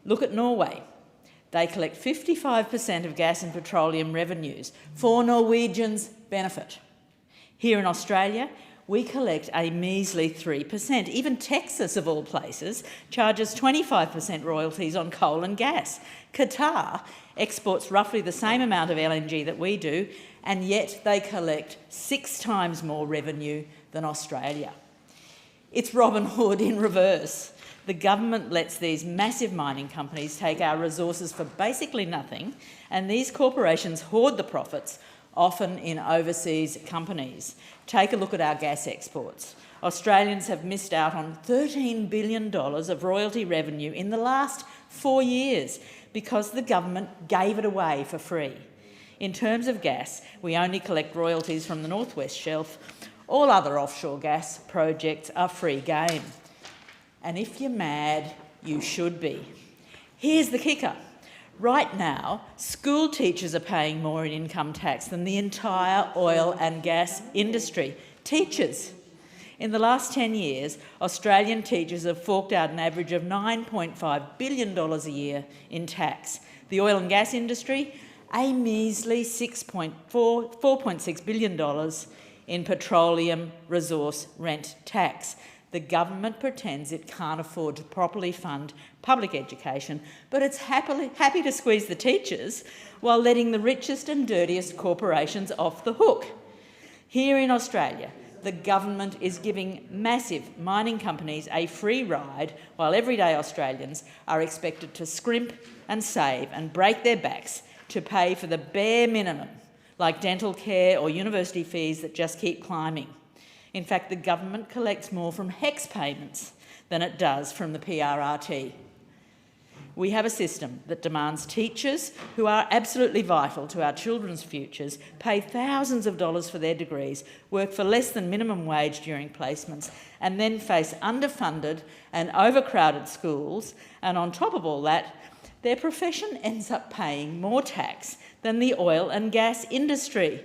Speaker 14: Look at Norway. They collect 55% of gas and petroleum revenues for Norwegians' benefit. Here in Australia, we collect a measly 3%. Even Texas, of all places, charges 25% royalties on coal and gas. Qatar exports roughly the same amount of LNG that we do, and yet they collect 6 times more revenue than Australia. It's Robin Hood in reverse. The government lets these massive mining companies take our resources for basically nothing, and these corporations hoard the profits, often in overseas companies. Take a look at our gas exports. Australians have missed out on $13 billion of royalty revenue in the last 4 years because the government gave it away for free. In terms of gas, we only collect royalties from the North West Shelf. All other offshore gas projects are free game. And if you're mad, you should be. Here's the kicker. Right now, school teachers are paying more in income tax than the entire oil and gas industry. Teachers. In the last 10 years, Australian teachers have forked out an average of $9.5 billion a year in tax. The oil and gas industry, a measly $4.6 billion in petroleum resource rent tax. The government pretends it can't afford to properly fund public education, but it's happy to squeeze the teachers while letting the richest and dirtiest corporations off the hook. Here in Australia, the government is giving massive mining companies a free ride while everyday Australians are expected to scrimp and save and break their backs to pay for the bare minimum, like dental care or university fees that just keep climbing. In fact, the government collects more from HECS payments than it does from the PRRT. We have a system that demands teachers, who are absolutely vital to our children's futures, pay thousands of dollars for their degrees, work for less than minimum wage during placements, and then face underfunded and overcrowded schools. And on top of all that, their profession ends up paying more tax than the oil and gas industry,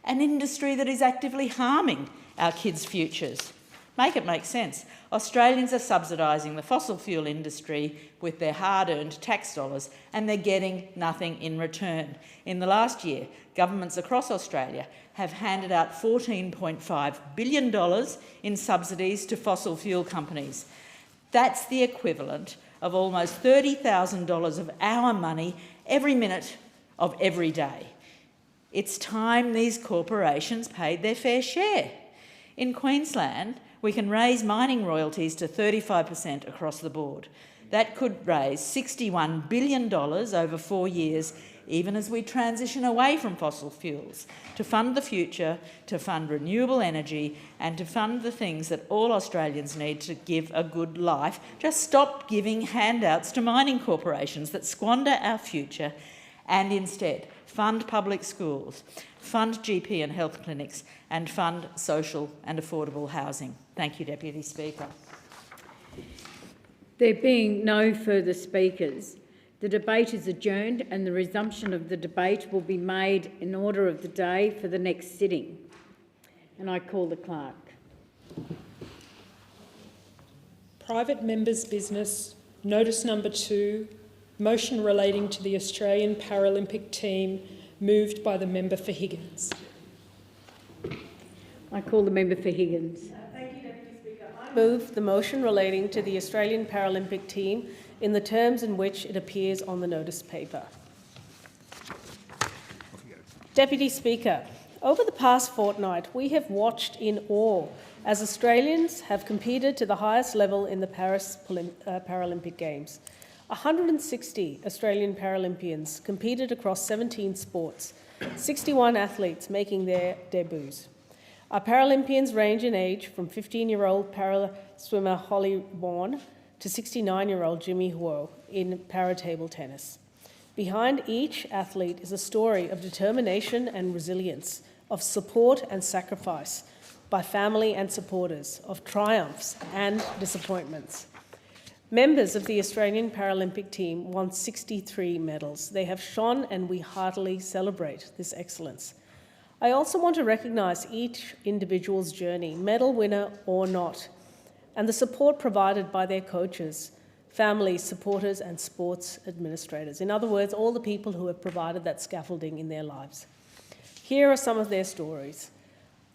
Speaker 14: an industry that is actively harming our kids' futures. Make it make sense. Australians are subsidising the fossil fuel industry with their hard-earned tax dollars, and they're getting nothing in return. In the last year, governments across Australia have handed out $14.5 billion in subsidies to fossil fuel companies. That's the equivalent of almost $30,000 of our money every minute of every day. It's time these corporations paid their fair share. In Queensland, We can raise mining royalties to 35% across the board. That could raise $61 billion over 4 years, even as we transition away from fossil fuels, to fund the future, to fund renewable energy, and to fund the things that all Australians need to give a good life. Just stop giving handouts to mining corporations that squander our future, and instead fund public schools, fund GP and health clinics, and fund social and affordable housing. Thank you, Deputy Speaker.
Speaker 1: There being no further speakers, the debate is adjourned and the resumption of the debate will be made in order of the day for the next sitting. And I call the clerk.
Speaker 12: Private members' business, notice number 2, motion relating to the Australian Paralympic team, moved by the member for Higgins.
Speaker 1: I call the member for Higgins.
Speaker 16: Thank you, Deputy Speaker. I move the motion relating to the Australian Paralympic team in the terms in which it appears on the notice paper. Deputy Speaker, over the past fortnight, we have watched in awe as Australians have competed to the highest level in the Paris Paralympic Games. 160 Australian Paralympians competed across 17 sports, 61 athletes making their debuts. Our Paralympians range in age from 15-year-old para-swimmer Holly Vaughan to 69-year-old Jimmy Huo in para-table tennis. Behind each athlete is a story of determination and resilience, of support and sacrifice by family and supporters, of triumphs and disappointments. Members of the Australian Paralympic team won 63 medals. They have shone and we heartily celebrate this excellence. I also want to recognise each individual's journey, medal winner or not, and the support provided by their coaches, families, supporters and sports administrators. In other words, all the people who have provided that scaffolding in their lives. Here are some of their stories.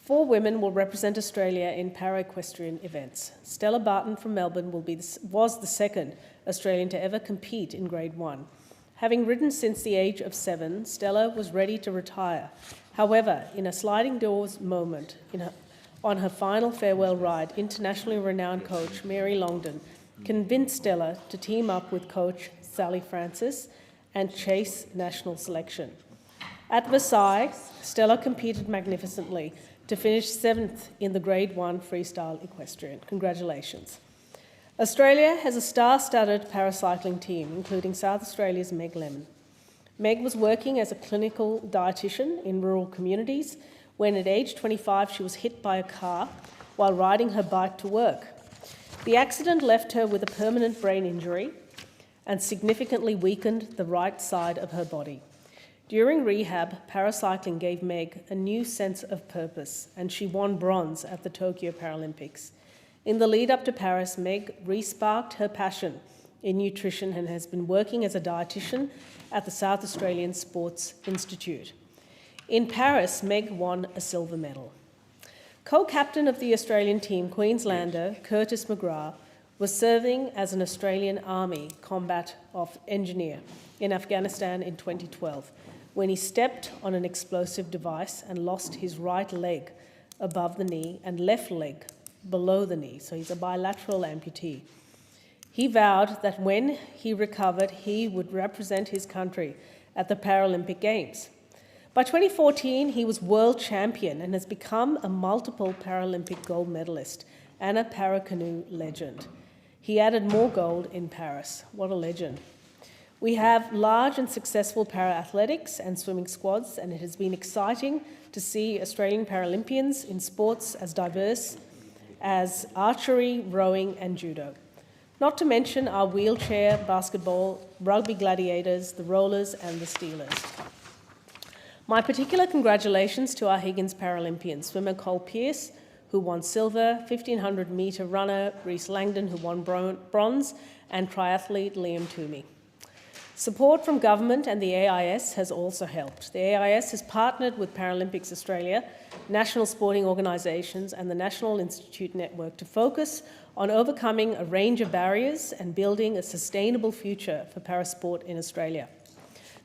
Speaker 16: 4 women will represent Australia in para-equestrian events. Stella Barton from Melbourne was the second Australian to ever compete in Grade 1. Having ridden since the age of 7, Stella was ready to retire. However, in a sliding doors moment on her final farewell ride, internationally renowned coach Mary Longdon convinced Stella to team up with coach Sally Francis and chase national selection. At Versailles, Stella competed magnificently to finish 7th in the Grade 1 freestyle equestrian. Congratulations. Australia has a star-studded paracycling team, including South Australia's Meg Lemon. Meg was working as a clinical dietitian in rural communities when at age 25 she was hit by a car while riding her bike to work. The accident left her with a permanent brain injury and significantly weakened the right side of her body. During rehab, paracycling gave Meg a new sense of purpose and she won bronze at the Tokyo Paralympics. In the lead up to Paris, Meg re-sparked her passion in nutrition and has been working as a dietitian at the South Australian Sports Institute. In Paris, Meg won a silver medal. Co-captain of the Australian team, Queenslander Curtis McGrath, was serving as an Australian Army combat engineer in Afghanistan in 2012 when he stepped on an explosive device and lost his right leg above the knee and left leg below the knee, so he's a bilateral amputee. He vowed that when he recovered, he would represent his country at the Paralympic Games. By 2014, he was world champion and has become a multiple Paralympic gold medalist and a para-canoe legend. He added more gold in Paris. What a legend. We have large and successful para-athletics and swimming squads, and it has been exciting to see Australian Paralympians in sports as diverse as archery, rowing and judo. Not to mention our wheelchair, basketball, rugby gladiators, the rollers and the steelers. My particular congratulations to our Higgins Paralympians, swimmer Cole Pearce, who won silver, 1500 metre runner Reece Langdon, who won bronze, and triathlete Liam Toomey. Support from government and the AIS has also helped. The AIS has partnered with Paralympics Australia, national sporting organisations and the National Institute Network to focus on overcoming a range of barriers and building a sustainable future for parasport in Australia.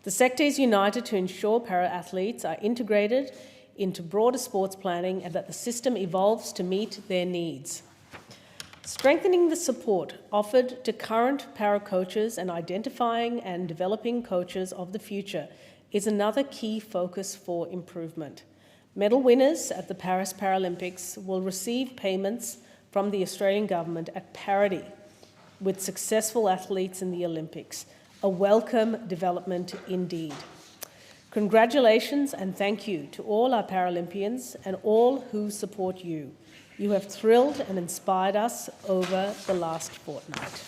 Speaker 16: The sector is united to ensure para-athletes are integrated into broader sports planning and that the system evolves to meet their needs. Strengthening the support offered to current para coaches and identifying and developing coaches of the future is another key focus for improvement. Medal winners at the Paris Paralympics will receive payments from the Australian government at parity with successful athletes in the Olympics, a welcome development indeed. Congratulations and thank you to all our Paralympians and all who support you. You have thrilled and inspired us over the last fortnight.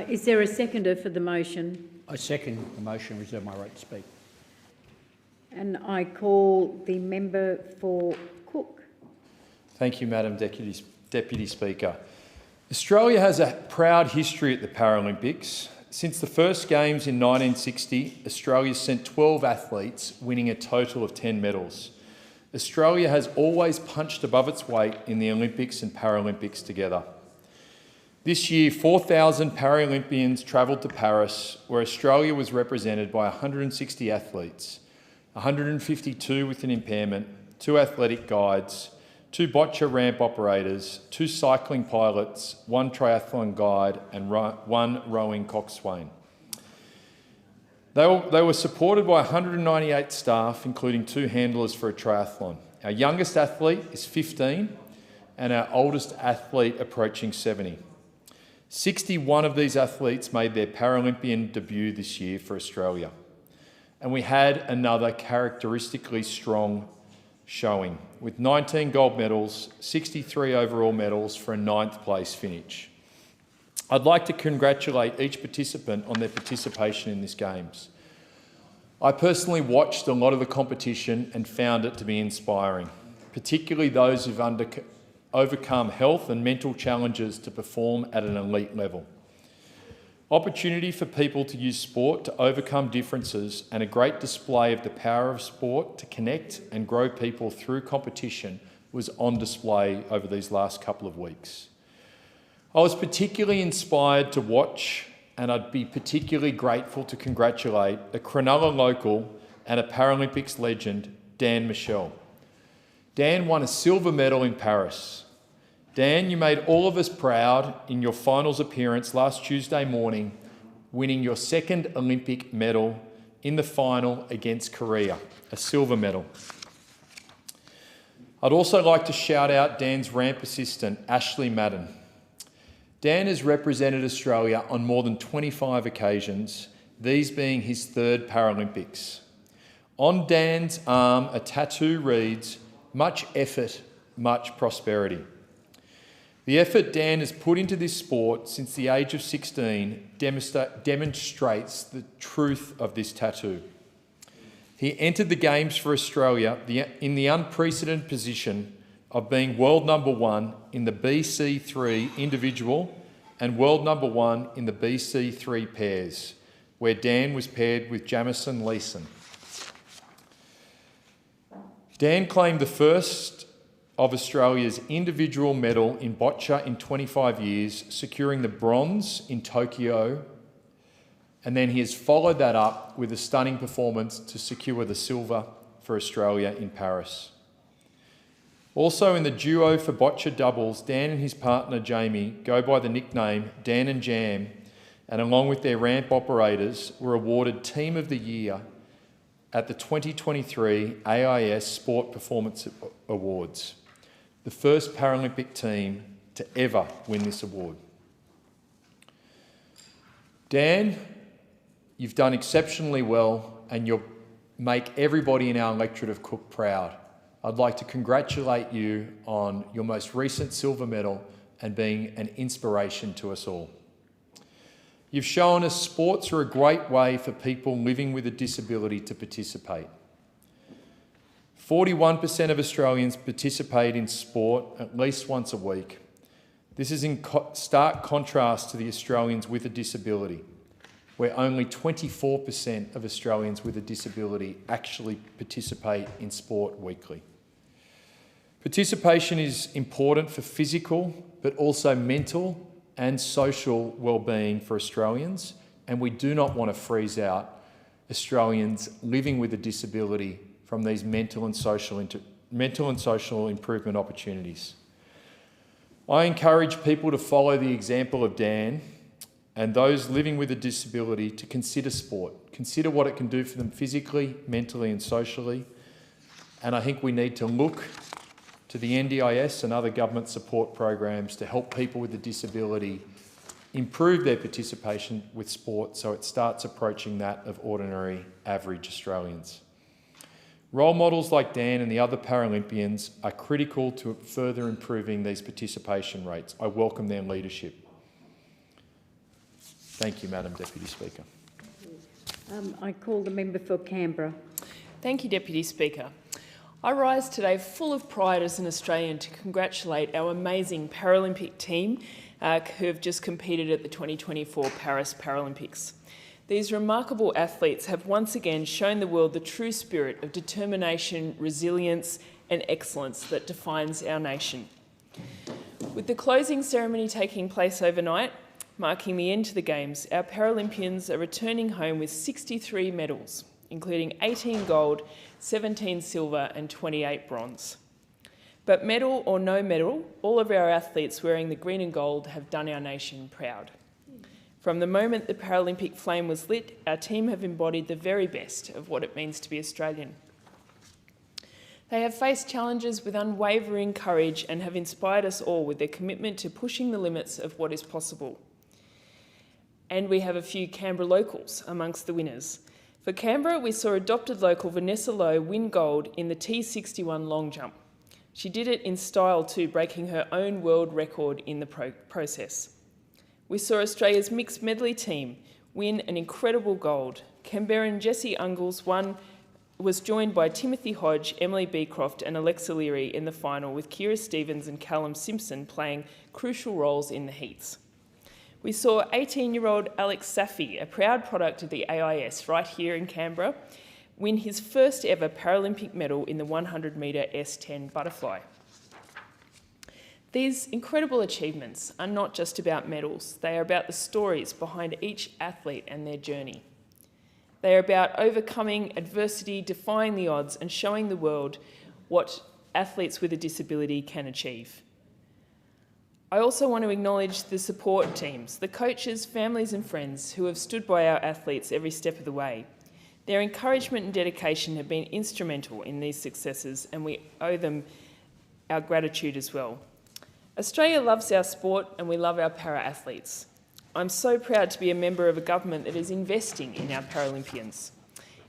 Speaker 1: Is there a seconder for the motion?
Speaker 11: I second the motion, reserve my right to speak.
Speaker 1: And I call the member for Cook.
Speaker 17: Thank you, Madam Deputy Speaker. Australia has a proud history at the Paralympics. Since the first Games in 1960, Australia sent 12 athletes, winning a total of 10 medals. Australia has always punched above its weight in the Olympics and Paralympics together. This year, 4,000 Paralympians travelled to Paris, where Australia was represented by 160 athletes, 152 with an impairment, 2 athletic guides, 2 bocce ramp operators, 2 cycling pilots, 1 triathlon guide and 1 rowing coxswain. They were supported by 198 staff, including 2 handlers for a triathlon. Our youngest athlete is 15 and our oldest athlete approaching 70. 61 of these athletes made their Paralympian debut this year for Australia. And we had another characteristically strong showing, with 19 gold medals, 63 overall medals for a 9th place finish. I'd like to congratulate each participant on their participation in these Games. I personally watched a lot of the competition and found it to be inspiring, particularly those who've overcome health and mental challenges to perform at an elite level. Opportunity for people to use sport to overcome differences and a great display of the power of sport to connect and grow people through competition was on display over these last couple of weeks. I was particularly inspired to watch, and I'd be particularly grateful to congratulate a Cronulla local and a Paralympics legend, Dan Michel. Dan won a silver medal in Paris. Dan, you made all of us proud in your finals appearance last Tuesday morning, winning your 2nd Olympic medal in the final against Korea, a silver medal. I'd also like to shout out Dan's ramp assistant, Ashley Madden. Dan has represented Australia on more than 25 occasions, these being his 3rd Paralympics. On Dan's arm, a tattoo reads, "Much effort, much prosperity." The effort Dan has put into this sport since the age of 16 demonstrates the truth of this tattoo. He entered the Games for Australia in the unprecedented position of being world number 1 in the BC3 individual and world number 1 in the BC3 pairs, where Dan was paired with Jamison Leeson. Dan claimed the first of Australia's individual medal in bocce in 25 years, securing the bronze in Tokyo, and then he has followed that up with a stunning performance to secure the silver for Australia in Paris. Also in the duo for bocce doubles, Dan and his partner Jamie go by the nickname Dan and Jam, and along with their ramp operators were awarded Team of the Year at the 2023 AIS Sport Performance Awards, the first Paralympic team to ever win this award. Dan, you've done exceptionally well and you'll make everybody in our electorate of Cook proud. I'd like to congratulate you on your most recent silver medal and being an inspiration to us all. You've shown us sports are a great way for people living with a disability to participate. 41% of Australians participate in sport at least once a week. This is in stark contrast to the Australians with a disability, where only 24% of Australians with a disability actually participate in sport weekly. Participation is important for physical, but also mental and social well-being for Australians, and we do not want to freeze out Australians living with a disability from these mental and social improvement opportunities. I encourage people to follow the example of Dan and those living with a disability to consider sport, consider what it can do for them physically, mentally and socially. And I think we need to look to the NDIS and other government support programs to help people with a disability improve their participation with sport so it starts approaching that of ordinary, average Australians. Role models like Dan and the other Paralympians are critical to further improving these participation rates. I welcome their leadership. Thank you, Madam Deputy Speaker.
Speaker 1: I call the member for Canberra.
Speaker 18: Thank you, Deputy Speaker. I rise today full of pride as an Australian to congratulate our amazing Paralympic team who have just competed at the 2024 Paris Paralympics. These remarkable athletes have once again shown the world the true spirit of determination, resilience and excellence that defines our nation. With the closing ceremony taking place overnight, marking the end to the Games, our Paralympians are returning home with 63 medals, including 18 gold, 17 silver and 28 bronze. But medal or no medal, all of our athletes wearing the green and gold have done our nation proud. From the moment the Paralympic flame was lit, our team have embodied the very best of what it means to be Australian. They have faced challenges with unwavering courage and have inspired us all with their commitment to pushing the limits of what is possible. And we have a few Canberra locals amongst the winners. For Canberra, we saw adopted local Vanessa Lowe win gold in the T61 long jump. She did it in style too, breaking her own world record in the process. We saw Australia's mixed medley team win an incredible gold. Canberran Jessie Ungles was joined by Timothy Hodge, Emily Beecroft and Alexa Leary in the final, with Kira Stevens and Callum Simpson playing crucial roles in the heats. We saw 18-year-old Alex Safi, a proud product of the AIS right here in Canberra, win his first ever Paralympic medal in the 100-metre S10 butterfly. These incredible achievements are not just about medals, they are about the stories behind each athlete and their journey. They are about overcoming adversity, defying the odds and showing the world what athletes with a disability can achieve. I also want to acknowledge the support teams, the coaches, families and friends who have stood by our athletes every step of the way. Their encouragement and dedication have been instrumental in these successes and we owe them our gratitude as well. Australia loves our sport and we love our para-athletes. I'm so proud to be a member of a government that is investing in our Paralympians.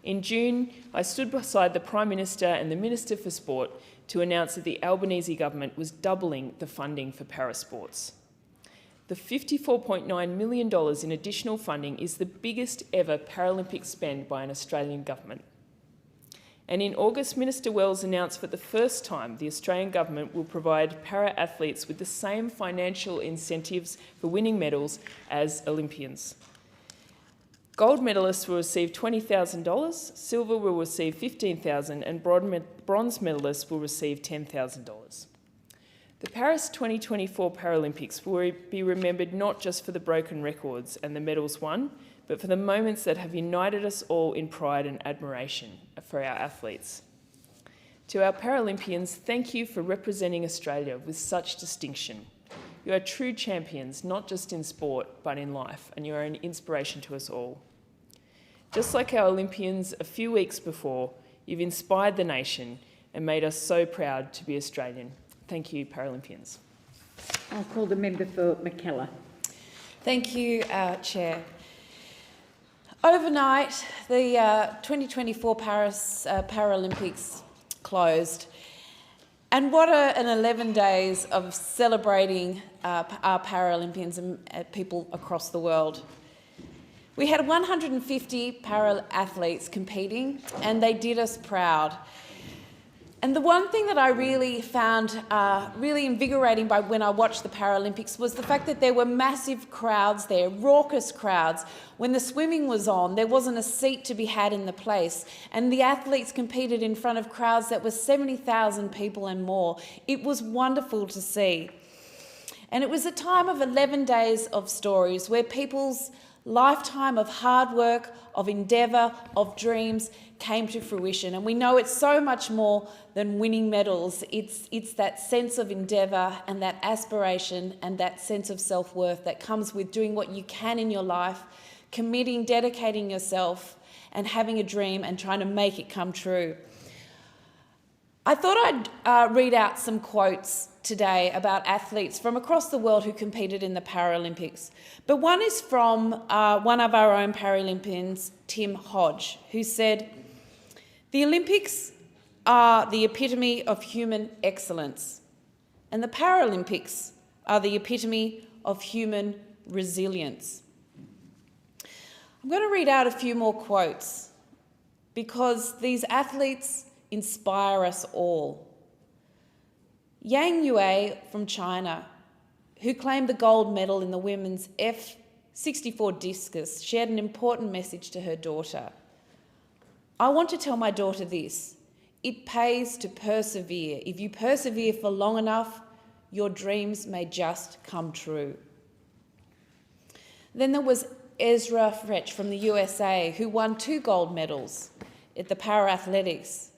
Speaker 18: In June, I stood beside the Prime Minister and the Minister for Sport to announce that the Albanese government was doubling the funding for parasports. The $54.9 million in additional funding is the biggest ever Paralympic spend by an Australian government. And in August, Minister Wells announced for the first time the Australian government will provide para-athletes with the same financial incentives for winning medals as Olympians. Gold medalists will receive $20,000, silver will receive $15,000 and bronze medalists will receive $10,000. The Paris 2024 Paralympics will be remembered not just for the broken records and the medals won, but for the moments that have united us all in pride and admiration for our athletes. To our Paralympians, thank you for representing Australia with such distinction. You are true champions, not just in sport, but in life, and you are an inspiration to us all. Just like our Olympians a few weeks before, you've inspired the nation and made us so proud to be Australian. Thank you, Paralympians.
Speaker 1: I'll call the member for McKellar.
Speaker 19: Thank you, Chair. Overnight, the 2024 Paris Paralympics closed. And what an 11 days of celebrating our Paralympians and people across the world. We had 150 para-athletes competing and they did us proud. And the one thing that I really found really invigorating by when I watched the Paralympics was the fact that there were massive crowds there, raucous crowds. When the swimming was on, there wasn't a seat to be had in the place. And the athletes competed in front of crowds that were 70,000 people and more. It was wonderful to see. And it was a time of 11 days of stories where people's lifetime of hard work, of endeavour, of dreams came to fruition. And we know it's so much more than winning medals. It's that sense of endeavour and that aspiration and that sense of self-worth that comes with doing what you can in your life, committing, dedicating yourself and having a dream and trying to make it come true. I thought I'd read out some quotes today about athletes from across the world who competed in the Paralympics. But one is from one of our own Paralympians, Tim Hodge, who said, "The Olympics are the epitome of human excellence, and the Paralympics are the epitome of human resilience." I'm going to read out a few more quotes because these athletes inspire us all. Yang Yue from China, who claimed the gold medal in the women's F64 discus, shared an important message to her daughter. "I want to tell my daughter this: it pays to persevere. If you persevere for long enough, your dreams may just come true." Then there was Ezra Fretch from the USA, who won 2 gold medals at the Para-Athletics.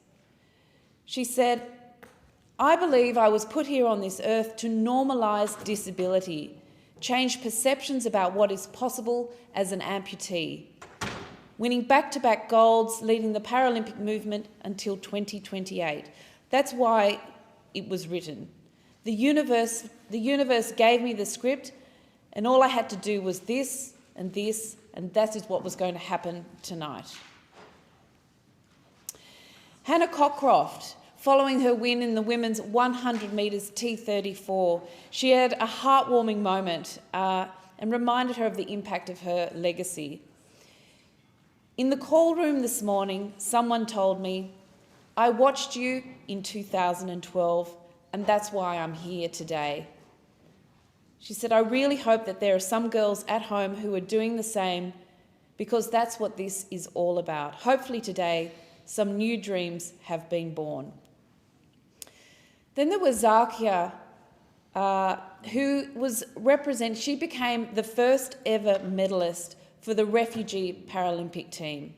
Speaker 19: She said, "I believe I was put here on this earth to normalise disability, change perceptions about what is possible as an amputee, winning back-to-back golds, leading the Paralympic movement until 2028. That's why it was written. The universe gave me the script, and all I had to do was this, and that is what was going to happen tonight." Hannah Cockcroft, following her win in the women's 100 metres T34, she had a heartwarming moment and reminded her of the impact of her legacy. "In the call room this morning, someone told me, 'I watched you in 2012, and that's why I'm here today.' She said, 'I really hope that there are some girls at home who are doing the same, because that's what this is all about. Hopefully today, some new dreams have been born.'" Then there was Zakia, she became the first ever medalist for the refugee Paralympic team,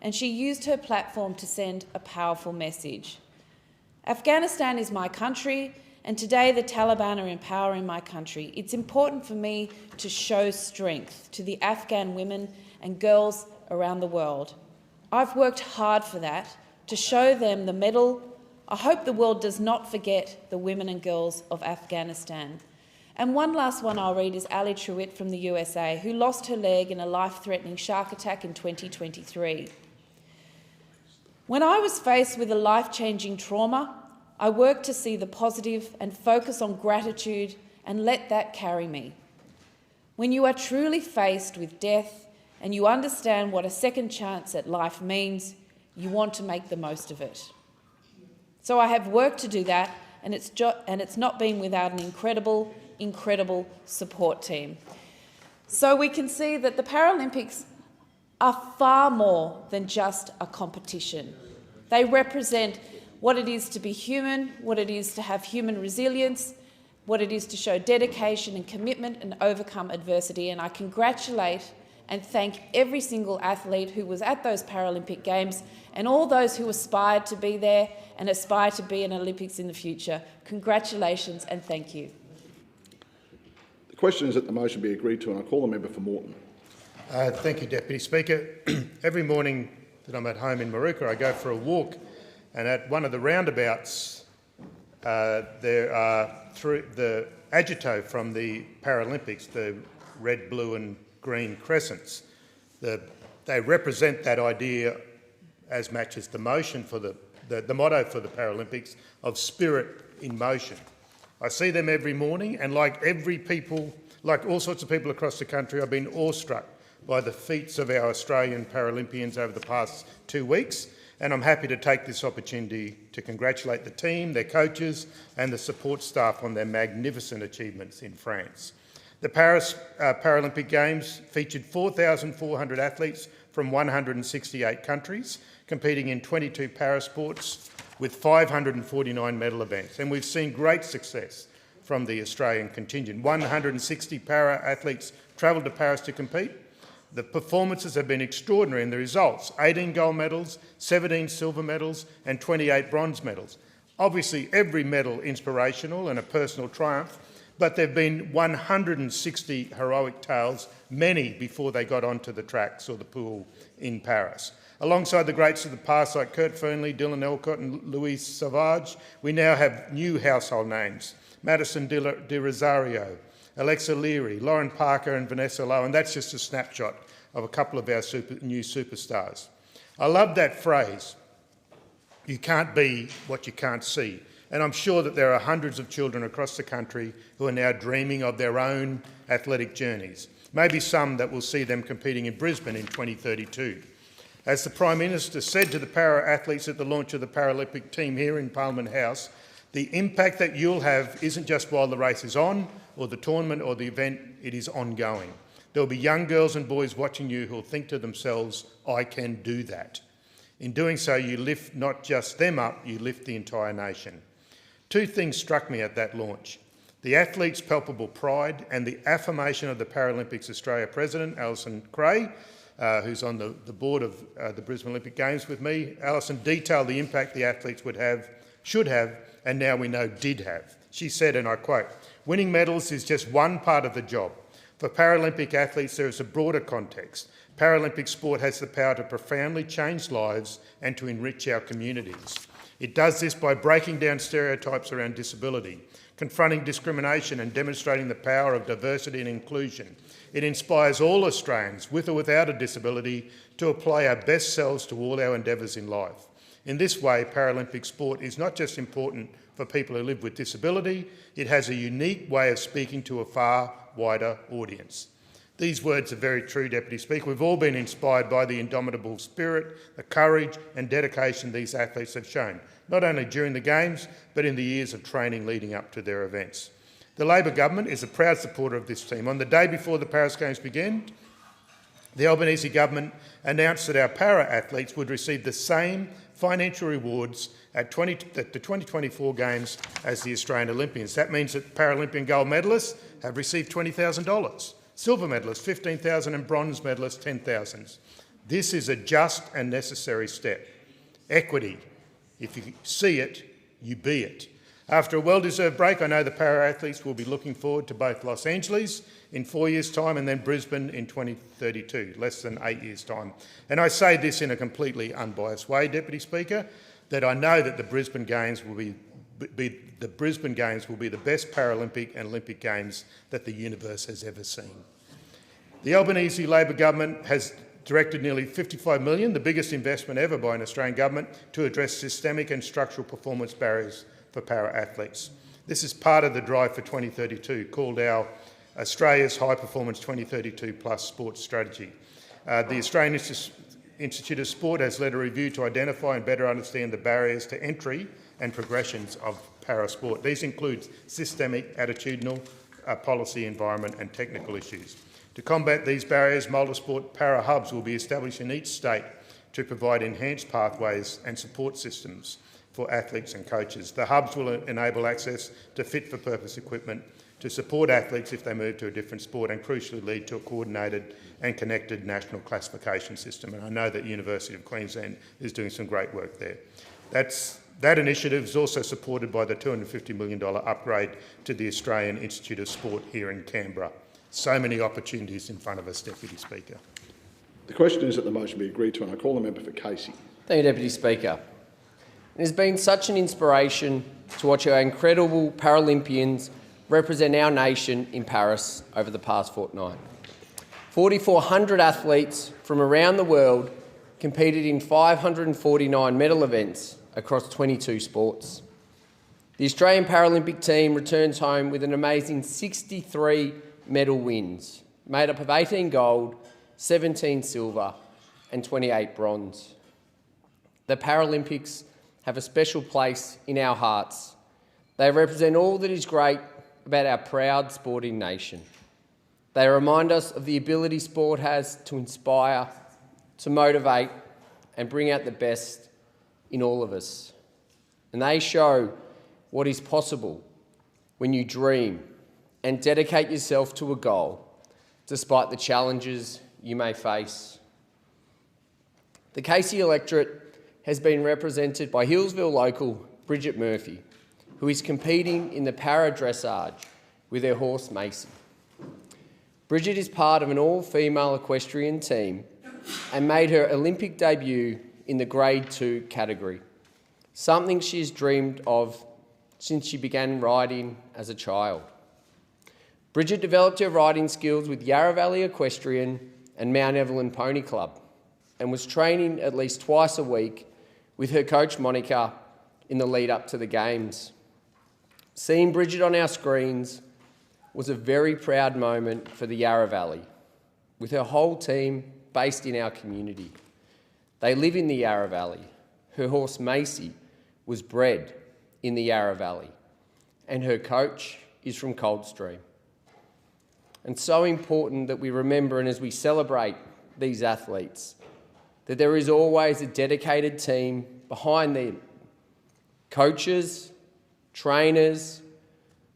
Speaker 19: and she used her platform to send a powerful message. "Afghanistan is my country, and today the Taliban are empowering my country. It's important for me to show strength to the Afghan women and girls around the world. I've worked hard for that, to show them the medal. I hope the world does not forget the women and girls of Afghanistan." And one last one I'll read is Ali Truitt from the USA, who lost her leg in a life-threatening shark attack in 2023. "When I was faced with a life-changing trauma, I worked to see the positive and focus on gratitude and let that carry me. When you are truly faced with death and you understand what a second chance at life means, you want to make the most of it. So I have worked to do that, and it's not been without an incredible support team." So we can see that the Paralympics are far more than just a competition. They represent what it is to be human, what it is to have human resilience, what it is to show dedication and commitment and overcome adversity. And I congratulate and thank every single athlete who was at those Paralympic Games and all those who aspired to be there and aspire to be in Olympics in the future. Congratulations and thank you.
Speaker 20: The question is that the motion be agreed to, and I call the member for Moreton.
Speaker 21: Thank you, Deputy Speaker. Every morning that I'm at home in Maruka, I go for a walk, and at one of the roundabouts, there are the agito from the Paralympics, the red, blue and green crescents. They represent that idea, as matches the motion for the motto for the Paralympics, of spirit in motion. I see them every morning, and like all sorts of people across the country, I've been awestruck by the feats of our Australian Paralympians over the past 2 weeks, and I'm happy to take this opportunity to congratulate the team, their coaches and the support staff on their magnificent achievements in France. The Paris Paralympic Games featured 4,400 athletes from 168 countries, competing in 22 parasports with 549 medal events. And we've seen great success from the Australian contingent. 160 para-athletes travelled to Paris to compete. The performances have been extraordinary in the results: 18 gold medals, 17 silver medals and 28 bronze medals. Obviously, every medal inspirational and a personal triumph, but there have been 160 heroic tales, many before they got onto the tracks or the pool in Paris. Alongside the greats of the past like Kurt Fearnley, Dylan Elcott and Louis Savage, we now have new household names: Madison de Rosario, Alexa Leary, Lauren Parker and Vanessa Lowe, and that's just a snapshot of a couple of our new superstars. I love that phrase, you can't be what you can't see. And I'm sure that there are hundreds of children across the country who are now dreaming of their own athletic journeys, maybe some that will see them competing in Brisbane in 2032. As the Prime Minister said to the para-athletes at the launch of the Paralympic team here in Parliament House, the impact that you'll have isn't just while the race is on, or the tournament or the event, it is ongoing. There'll be young girls and boys watching you who'll think to themselves, I can do that. In doing so, you lift not just them up, you lift the entire nation. Two things struck me at that launch: the athletes' palpable pride and the affirmation of the Paralympics Australia President, Alison Cray, who's on the board of the Brisbane Olympic Games with me. Alison detailed the impact the athletes would have, should have, and now we know did have. She said, and I quote, "Winning medals is just one part of the job. For Paralympic athletes, there is a broader context. Paralympic sport has the power to profoundly change lives and to enrich our communities. It does this by breaking down stereotypes around disability, confronting discrimination and demonstrating the power of diversity and inclusion. It inspires all Australians, with or without a disability, to apply our best selves to all our endeavours in life. In this way, Paralympic sport is not just important for people who live with disability, it has a unique way of speaking to a far wider audience." These words are very true, Deputy Speaker. We've all been inspired by the indomitable spirit, the courage and dedication these athletes have shown, not only during the Games, but in the years of training leading up to their events. The Labor government is a proud supporter of this team. On the day before the Paris Games began, the Albanese government announced that our para-athletes would receive the same financial rewards at the 2024 Games as the Australian Olympians. That means that Paralympian gold medalists have received $20,000, silver medalists $15,000 and bronze medalists $10,000. This is a just and necessary step. Equity. If you see it, you be it. After a well-deserved break, I know the para-athletes will be looking forward to both Los Angeles in 4 years' time and then Brisbane in 2032, less than 8 years' time. And I say this in a completely unbiased way, Deputy Speaker, that I know that the Brisbane Games will be the best Paralympic and Olympic Games that the universe has ever seen. The Albanese Labor government has directed nearly $55 million, the biggest investment ever by an Australian government, to address systemic and structural performance barriers for para-athletes. This is part of the drive for 2032, called our Australia's High Performance 2032 Plus Sports Strategy. The Australian Institute of Sport has led a review to identify and better understand the barriers to entry and progressions of para-sport. These include systemic, attitudinal, policy, environment and technical issues. To combat these barriers, multi-sport para-hubs will be established in each state to provide enhanced pathways and support systems for athletes and coaches. The hubs will enable access to fit-for-purpose equipment to support athletes if they move to a different sport and crucially lead to a coordinated and connected national classification system. And I know that the University of Queensland is doing some great work there. That initiative is also supported by the $250 million upgrade to the Australian Institute of Sport here in Canberra. So many opportunities in front of us, Deputy Speaker.
Speaker 20: The question is that the motion be agreed to, and I call the member for Casey.
Speaker 2: Thank you, Deputy Speaker. It has been such an inspiration to watch our incredible Paralympians represent our nation in Paris over the past fortnight. 4,400 athletes from around the world competed in 549 medal events across 22 sports. The Australian Paralympic team returns home with an amazing 63 medal wins, made up of 18 gold, 17 silver and 28 bronze. The Paralympics have a special place in our hearts. They represent all that is great about our proud sporting nation. They remind us of the ability sport has to inspire, to motivate and bring out the best in all of us. And they show what is possible when you dream and dedicate yourself to a goal, despite the challenges you may face. The Casey electorate has been represented by Hillsville local Bridget Murphy, who is competing in the para dressage with her horse Macy. Bridget is part of an all-female equestrian team and made her Olympic debut in the Grade 2 category, something she has dreamed of since she began riding as a child. Bridget developed her riding skills with Yarra Valley Equestrian and Mount Evelyn Pony Club and was training at least twice a week with her coach Monica in the lead up to the Games. Seeing Bridget on our screens was a very proud moment for the Yarra Valley, with her whole team based in our community. They live in the Yarra Valley. Her horse Macy was bred in the Yarra Valley, and her coach is from Coldstream. And so important that we remember, and as we celebrate these athletes, that there is always a dedicated team behind them. Coaches, trainers,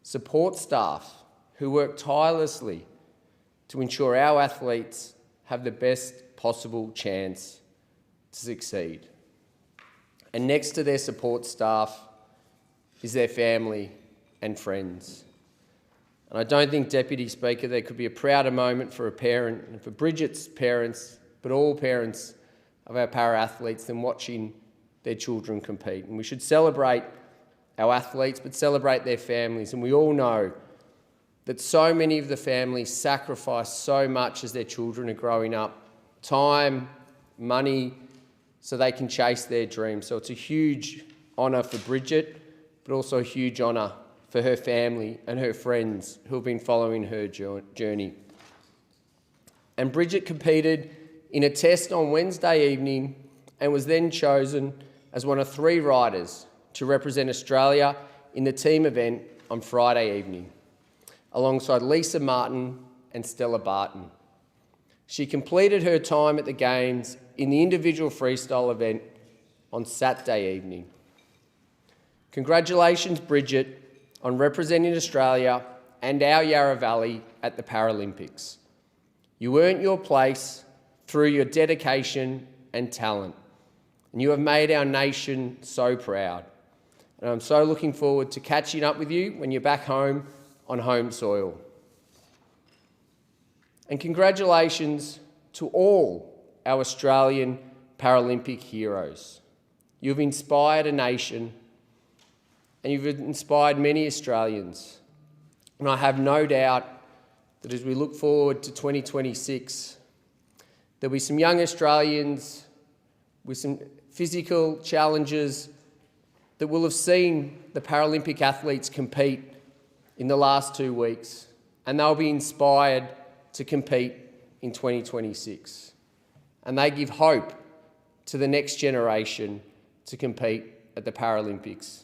Speaker 2: support staff who work tirelessly to ensure our athletes have the best possible chance to succeed. And next to their support staff is their family and friends. And I don't think, Deputy Speaker, there could be a prouder moment for a parent, and for Bridget's parents, but all parents of our para-athletes, than watching their children compete. And we should celebrate our athletes, but celebrate their families. And we all know that so many of the families sacrifice so much as their children are growing up. Time, money, so they can chase their dreams. So it's a huge honour for Bridget, but also a huge honour for her family and her friends who have been following her journey. And Bridget competed in a test on Wednesday evening and was then chosen as one of 3 riders to represent Australia in the team event on Friday evening, alongside Lisa Martin and Stella Barton. She completed her time at the Games in the individual freestyle event on Saturday evening. Congratulations, Bridget, on representing Australia and our Yarra Valley at the Paralympics. You earned your place through your dedication and talent, and you have made our nation so proud. And I'm so looking forward to catching up with you when you're back home on home soil. And congratulations to all our Australian Paralympic heroes. You've inspired a nation, and you've inspired many Australians. And I have no doubt that as we look forward to 2026, there'll be some young Australians with some physical challenges that will have seen the Paralympic athletes compete in the last 2 weeks, and they'll be inspired to compete in 2026. And they give hope to the next generation to compete at the Paralympics.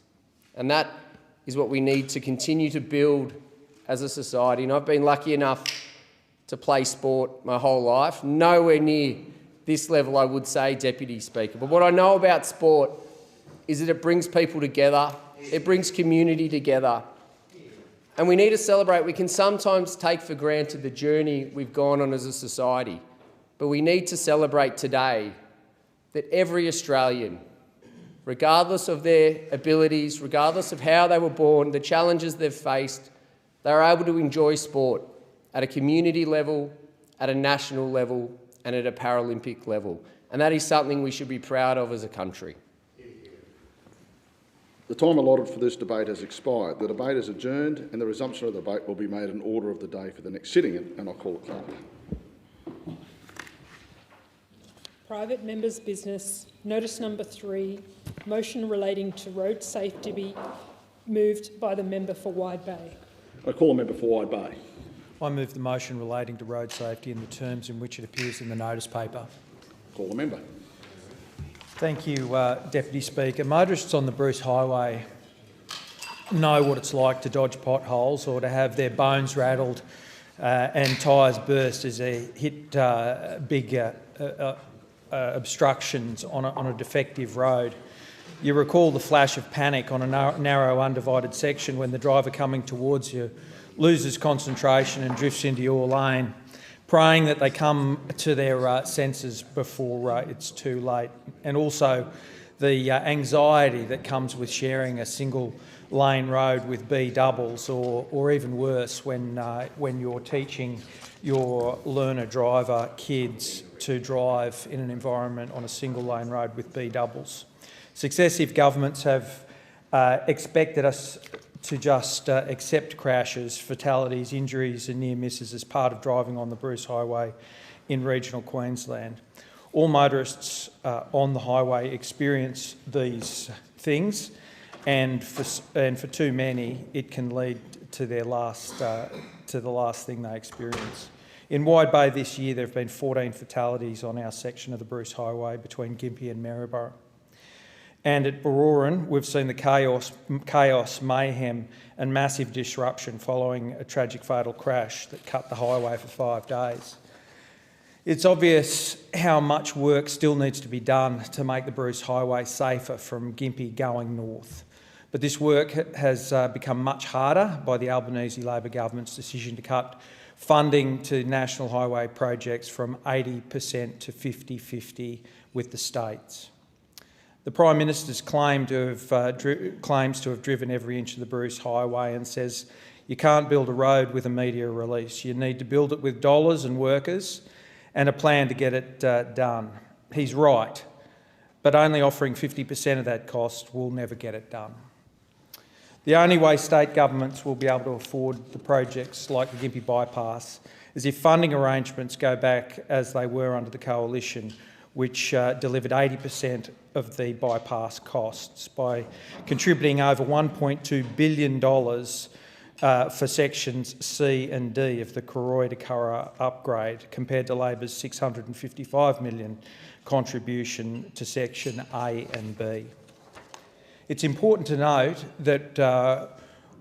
Speaker 2: And that is what we need to continue to build as a society. And I've been lucky enough to play sport my whole life, nowhere near this level, I would say, Deputy Speaker. But what I know about sport is that it brings people together, it brings community together. And we need to celebrate. We can sometimes take for granted the journey we've gone on as a society, but we need to celebrate today that every Australian, regardless of their abilities, regardless of how they were born, the challenges they've faced, they are able to enjoy sport at a community level, at a national level, and at a Paralympic level. And that is something we should be proud of as a country.
Speaker 20: The time allotted for this debate has expired. The debate is adjourned and the resumption of the debate will be made in order of the day for the next sitting, and I'll call it closed.
Speaker 12: Private members' business. Notice number 3, motion relating to road safety, moved by the member for Wide Bay.
Speaker 20: I call a member for Wide Bay.
Speaker 3: I move the motion relating to road safety in the terms in which it appears in the notice paper.
Speaker 20: Call a member.
Speaker 3: Thank you, Deputy Speaker. Motorists on the Bruce Highway know what it's like to dodge potholes or to have their bones rattled and tyres burst as they hit big obstructions on a defective road. You recall the flash of panic on a narrow, undivided section when the driver coming towards you loses concentration and drifts into your lane, praying that they come to their senses before it's too late, and also the anxiety that comes with sharing a single lane road with B doubles, or even worse, when you're teaching your learner driver kids to drive in an environment on a single lane road with B doubles. Successive governments have expected us to just accept crashes, fatalities, injuries and near misses as part of driving on the Bruce Highway in regional Queensland. All motorists on the highway experience these things, and for too many, it can lead to the last thing they experience. In Wide Bay this year, there have been 14 fatalities on our section of the Bruce Highway between Gympie and Maryborough. And at Baroran, we've seen the chaos, mayhem and massive disruption following a tragic fatal crash that cut the highway for 5 days. It's obvious how much work still needs to be done to make the Bruce Highway safer from Gympie going north. But this work has become much harder by the Albanese Labor government's decision to cut funding to national highway projects from 80% to 50-50 with the states. The Prime Minister's claims to have driven every inch of the Bruce Highway and says you can't build a road with a media release. You need to build it with dollars and workers and a plan to get it done. He's right, but only offering 50% of that cost will never get it done. The only way state governments will be able to afford the projects like the Gympie Bypass is if funding arrangements go back as they were under the Coalition, which delivered 80% of the bypass costs by contributing over $1.2 billion for sections C and D of the Koroy to Curra upgrade, compared to Labor's $655 million contribution to section A and B. It's important to note that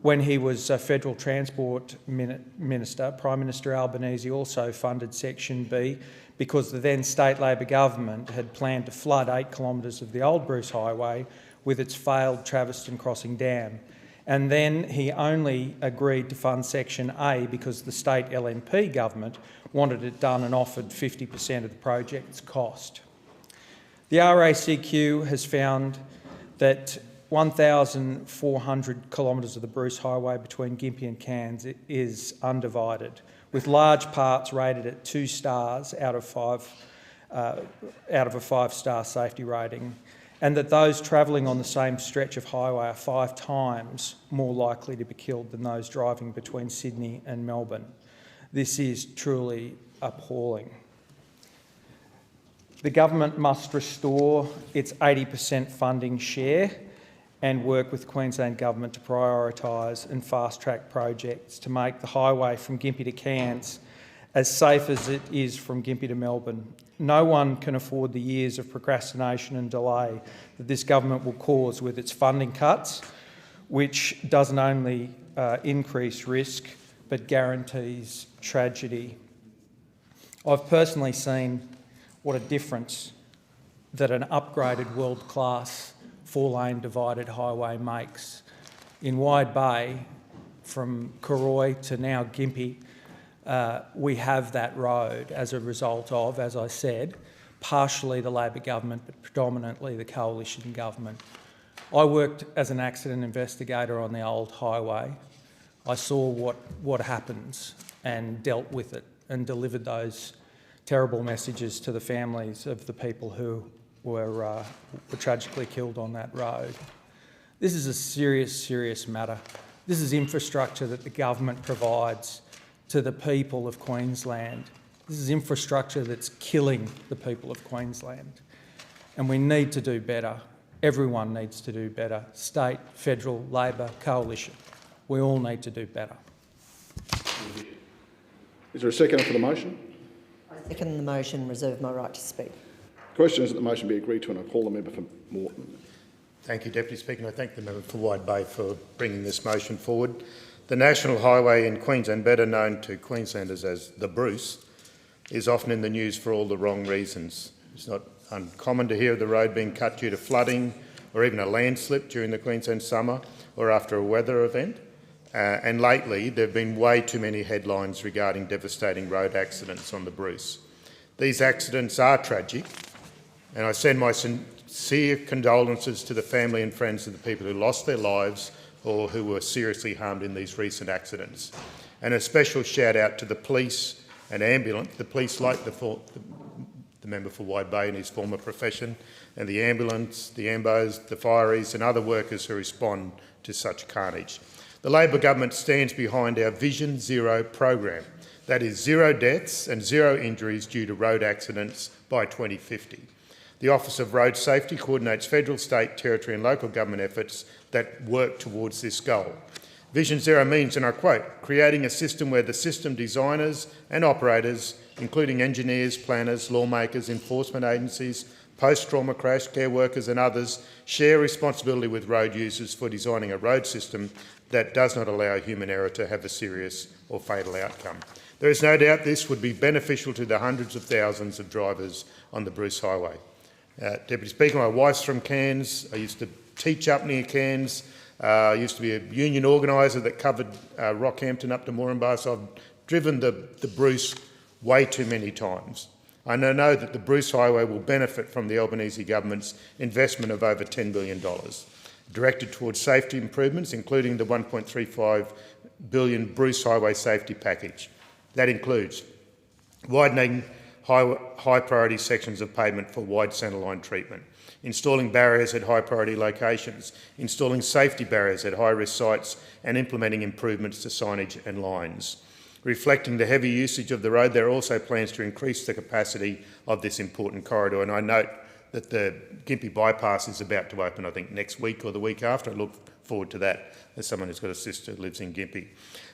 Speaker 3: when he was Federal Transport Minister, Prime Minister Albanese also funded section B because the then state Labor government had planned to flood 8 kilometres of the old Bruce Highway with its failed Traveston Crossing Dam. And then he only agreed to fund section A because the state LNP government wanted it done and offered 50% of the project's cost. The RACQ has found that 1,400 kilometres of the Bruce Highway between Gympie and Cairns is undivided, with large parts rated at 2 stars out of a 5-star safety rating, and that those travelling on the same stretch of highway are 5 times more likely to be killed than those driving between Sydney and Melbourne. This is truly appalling. The government must restore its 80% funding share and work with the Queensland Government to prioritise and fast-track projects to make the highway from Gympie to Cairns as safe as it is from Gympie to Melbourne. No one can afford the years of procrastination and delay that this government will cause with its funding cuts, which doesn't only increase risk but guarantees tragedy. I've personally seen what a difference that an upgraded world-class 4-lane divided highway makes. In Wide Bay, from Koroy to now Gympie, we have that road as a result of, as I said, partially the Labor government, but predominantly the Coalition government. I worked as an accident investigator on the old highway. I saw what happens and dealt with it and delivered those terrible messages to the families of the people who were tragically killed on that road. This is a serious, serious matter. This is infrastructure that the government provides to the people of Queensland. This is infrastructure that's killing the people of Queensland. And we need to do better. Everyone needs to do better. State, federal, Labor, Coalition. We all need to do better.
Speaker 20: Is there a seconder for the motion?
Speaker 4: I second the motion, reserve my right to speak.
Speaker 20: The question is that the motion be agreed to, and I call the member for Moreton.
Speaker 21: Thank you, Deputy Speaker, and I thank the member for Wide Bay for bringing this motion forward. The National Highway in Queensland, better known to Queenslanders as the Bruce, is often in the news for all the wrong reasons. It's not uncommon to hear of the road being cut due to flooding or even a landslip during the Queensland summer or after a weather event. and lately there have been way too many headlines regarding devastating road accidents on the Bruce. These accidents are tragic, and I send my sincere condolences to the family and friends of the people who lost their lives or who were seriously harmed in these recent accidents. And a special shout out to the police and ambulance, the police like the member for Wide Bay in his former profession, and the ambulance, the AMBOs, the fireys and other workers who respond to such carnage. The Labor government stands behind our Vision Zero program, that is 0 deaths and 0 injuries due to road accidents by 2050. The Office of Road Safety coordinates federal, state, territory and local government efforts that work towards this goal. Vision Zero means, and I quote, creating a system where the system designers and operators, including engineers, planners, lawmakers, enforcement agencies, post-trauma crash care workers and others, share responsibility with road users for designing a road system that does not allow human error to have a serious or fatal outcome. There is no doubt this would be beneficial to the hundreds of thousands of drivers on the Bruce Highway. Deputy Speaker, my wife's from Cairns. I used to teach up near Cairns. I used to be a union organiser that covered Rockhampton up to Moranbah, so I've driven the Bruce way too many times. I know that the Bruce Highway will benefit from the Albanese government's investment of over $10 billion, directed towards safety improvements, including the $1.35 billion Bruce Highway Safety Package. That includes widening high priority sections of pavement for wide centreline treatment, installing barriers at high priority locations, installing safety barriers at high risk sites and implementing improvements to signage and lines. Reflecting the heavy usage of the road, there are also plans to increase the capacity of this important corridor, and I note that the Gympie bypass is about to open, I think, next week or the week after. I look forward to that as someone who's got a sister who lives in Gympie.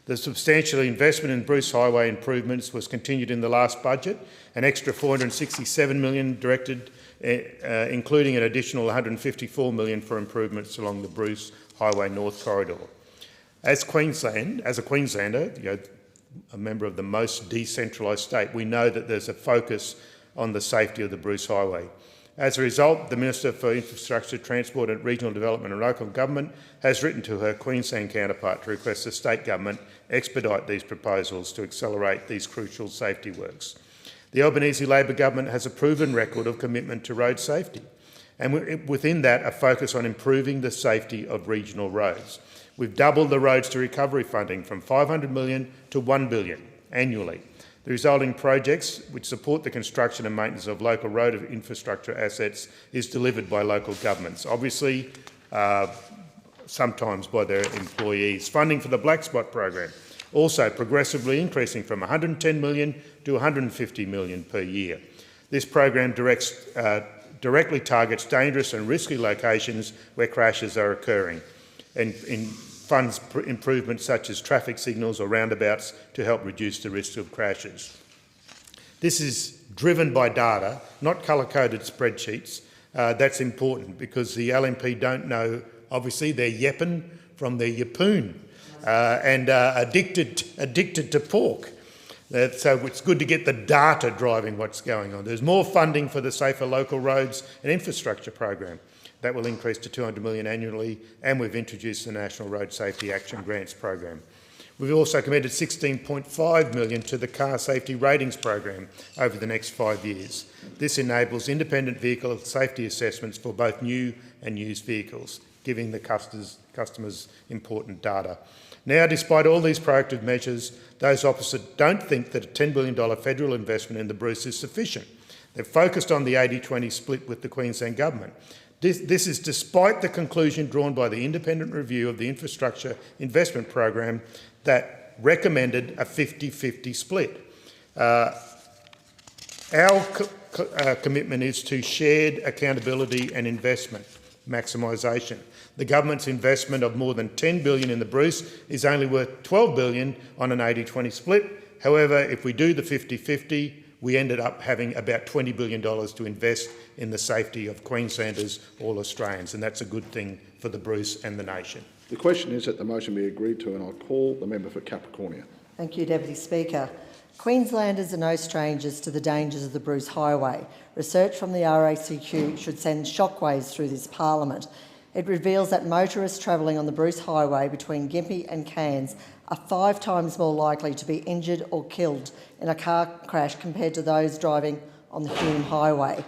Speaker 21: The substantial investment in Bruce Highway improvements was continued in the last budget, an extra $467 million directed, including an additional $154 million for improvements along the Bruce Highway North Corridor. As a Queenslander, a member of the most decentralised state, we know that there's a focus on the safety of the Bruce Highway. As a result, the Minister for Infrastructure, Transport and Regional Development and Local Government has written to her Queensland counterpart to request the state government expedite these proposals to accelerate these crucial safety works. The Albanese Labor government has a proven record of commitment to road safety, and within that a focus on improving the safety of regional roads. We've doubled the Roads to Recovery funding from $500 million to $1 billion annually. The resulting projects, which support the construction and maintenance of local road infrastructure assets, is delivered by local governments, obviously sometimes by their employees. Funding for the Black Spot program also progressively increasing from $110 million to $150 million per year. This program directly targets dangerous and risky locations where crashes are occurring and funds improvements such as traffic signals or roundabouts to help reduce the risk of crashes. This is driven by data, not colour-coded spreadsheets. That's important because the LNP don't know, obviously, they're yepping from their yappoon and addicted to pork. So it's good to get the data driving what's going on. There's more funding for the Safer Local Roads and Infrastructure program. That will increase to $200 million annually, and we've introduced the National Road Safety Action Grants program. We've also committed $16.5 million to the Car Safety Ratings program over the next 5 years. This enables independent vehicle safety assessments for both new and used vehicles, giving the customers important data. Now, despite all these proactive measures, those opposite don't think that a $10 billion federal investment in the Bruce is sufficient. They're focused on the 80-20 split with the Queensland government. This is despite the conclusion drawn by the independent review of the infrastructure investment program that recommended a 50-50 split. Our commitment is to shared accountability and investment maximisation. The government's investment of more than $10 billion in the Bruce is only worth $12 billion on an 80-20 split. However, if we do the 50-50, we ended up having about $20 billion to invest in the safety of Queenslanders, all Australians, and that's a good thing for the Bruce and the nation.
Speaker 20: The question is that the motion be agreed to, and I call the member for Capricornia.
Speaker 4: Thank you, Deputy Speaker. Queenslanders are no strangers to the dangers of the Bruce Highway. Research from the RACQ should send shockwaves through this parliament. It reveals that motorists travelling on the Bruce Highway between Gympie and Cairns are 5 times more likely to be injured or killed in a car crash compared to those driving on the Hume Highway.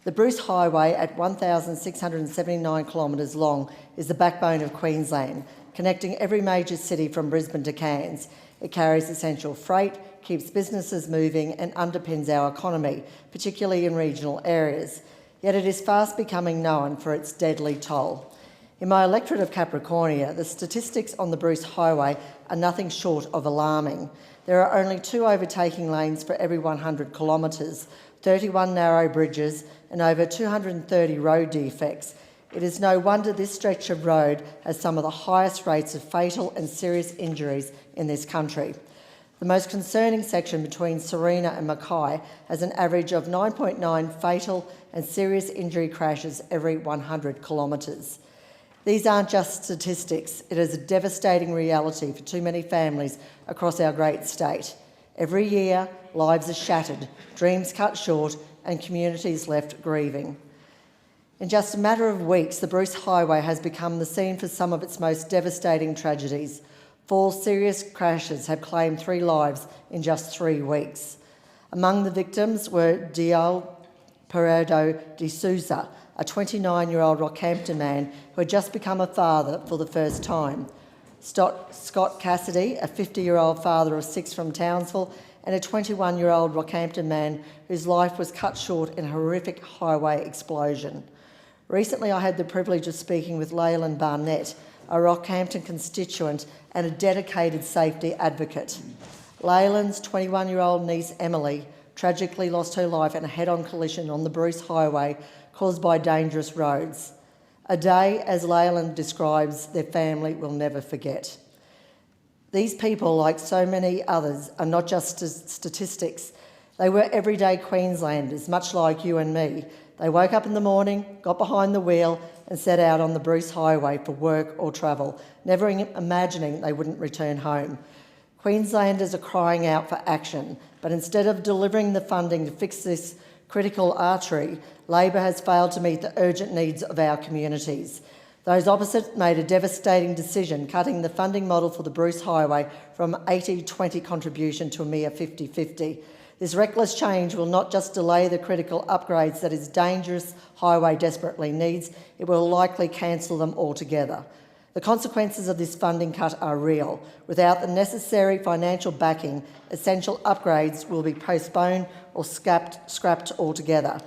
Speaker 4: The Bruce Highway, at 1,679 kilometres long, is the backbone of Queensland, connecting every major city from Brisbane to Cairns. It carries essential freight, keeps businesses moving and underpins our economy, particularly in regional areas. Yet it is fast becoming known for its deadly toll. In my electorate of Capricornia, the statistics on the Bruce Highway are nothing short of alarming. There are only 2 overtaking lanes for every 100 kilometres, 31 narrow bridges and over 230 road defects. It is no wonder this stretch of road has some of the highest rates of fatal and serious injuries in this country. The most concerning section between Serena and Mackay has an average of 9.9 fatal and serious injury crashes every 100 kilometres. These aren't just statistics, it is a devastating reality for too many families across our great state. Every year, lives are shattered, dreams cut short and communities left grieving. In just a matter of weeks, the Bruce Highway has become the scene for some of its most devastating tragedies. 4 serious crashes have claimed 3 lives in just 3 weeks. Among the victims were Diol Peredo de Souza, a 29-year-old Rockhampton man who had just become a father for the first time. Scott Cassidy, a 50-year-old father of 6 from Townsville, and a 21-year-old Rockhampton man whose life was cut short in a horrific highway explosion. Recently, I had the privilege of speaking with Leyland Barnett, a Rockhampton constituent and a dedicated safety advocate. Leyland's 21-year-old niece Emily tragically lost her life in a head-on collision on the Bruce Highway caused by dangerous roads. A day, as Leyland describes, their family will never forget. These people, like so many others, are not just statistics. They were everyday Queenslanders, much like you and me. They woke up in the morning, got behind the wheel and set out on the Bruce Highway for work or travel, never imagining they wouldn't return home. Queenslanders are crying out for action, but instead of delivering the funding to fix this critical artery, Labor has failed to meet the urgent needs of our communities. Those opposite made a devastating decision, cutting the funding model for the Bruce Highway from 80-20 contribution to a mere 50-50. This reckless change will not just delay the critical upgrades that this dangerous highway desperately needs, it will likely cancel them altogether. The consequences of this funding cut are real. Without the necessary financial backing, essential upgrades will be postponed or scrapped altogether.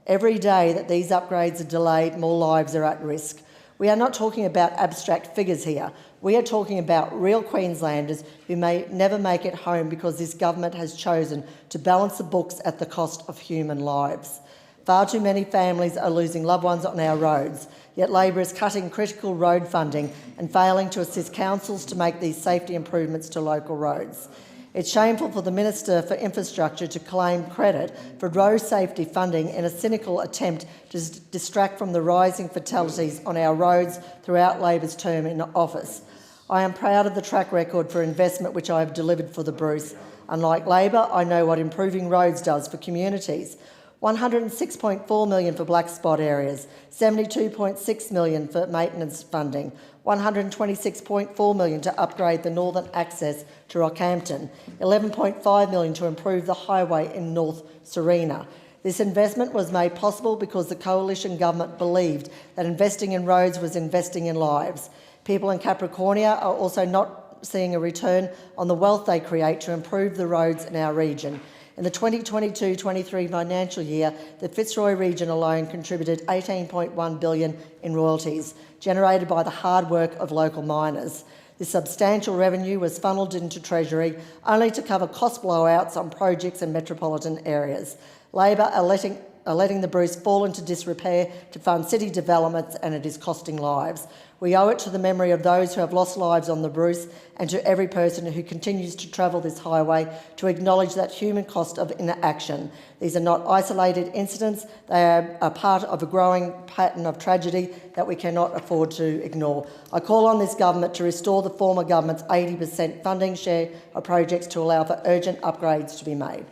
Speaker 4: Every day that these upgrades are delayed, more lives are at risk. We are not talking about abstract figures here. We are talking about real Queenslanders who may never make it home because this government has chosen to balance the books at the cost of human lives. Far too many families are losing loved ones on our roads, yet Labor is cutting critical road funding and failing to assist councils to make these safety improvements to local roads. It's shameful for the Minister for Infrastructure to claim credit for road safety funding in a cynical attempt to distract from the rising fatalities on our roads throughout Labor's term in office. I am proud of the track record for investment which I have delivered for the Bruce. Unlike Labor, I know what improving roads does for communities. $106.4 million for black spot areas, $72.6 million for maintenance funding, $126.4 million to upgrade the northern access to Rockhampton, $11.5 million to improve the highway in North Serena. This investment was made possible because the coalition government believed that investing in roads was investing in lives. People in Capricornia are also not seeing a return on the wealth they create to improve the roads in our region. In the 2022-23 financial year, the Fitzroy region alone contributed $18.1 billion in royalties, generated by the hard work of local miners. This substantial revenue was funnelled into Treasury, only to cover cost blowouts on projects in metropolitan areas. Labor are letting the Bruce fall into disrepair to fund city developments, and it is costing lives. We owe it to the memory of those who have lost lives on the Bruce and to every person who continues to travel this highway to acknowledge that human cost of inaction. These are not isolated incidents, they are a part of a growing pattern of tragedy that we cannot afford to ignore. I call on this government to restore the former government's 80% funding share of projects to allow for urgent upgrades to be made.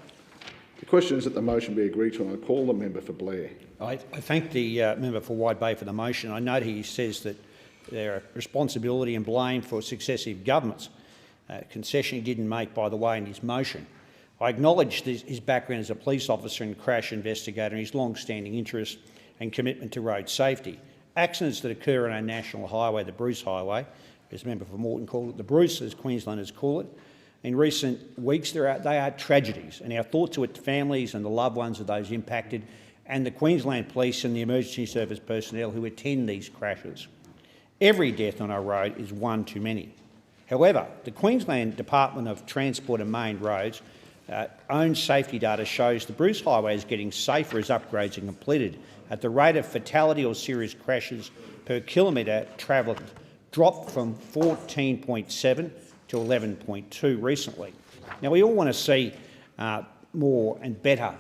Speaker 20: The question is that the motion be agreed to, and I call the member for Blair.
Speaker 5: I thank the member for Wide Bay for the motion. I note he says that there are responsibility and blame for successive governments. Concession he didn't make, by the way, in his motion. I acknowledge his background as a police officer and crash investigator and his long-standing interest and commitment to road safety. Accidents that occur on our national highway, the Bruce Highway, as the member for Moreton called it, the Bruce, as Queenslanders call it, in recent weeks they are tragedies, and our thoughts are with the families and the loved ones of those impacted and the Queensland Police and the emergency service personnel who attend these crashes. Every death on our road is one too many. However, the Queensland Department of Transport and Main Roads own safety data shows the Bruce Highway is getting safer as upgrades are completed, at the rate of fatality or serious crashes per kilometre travelled dropped from 14.7 to 11.2 recently. Now, we all want to see more and better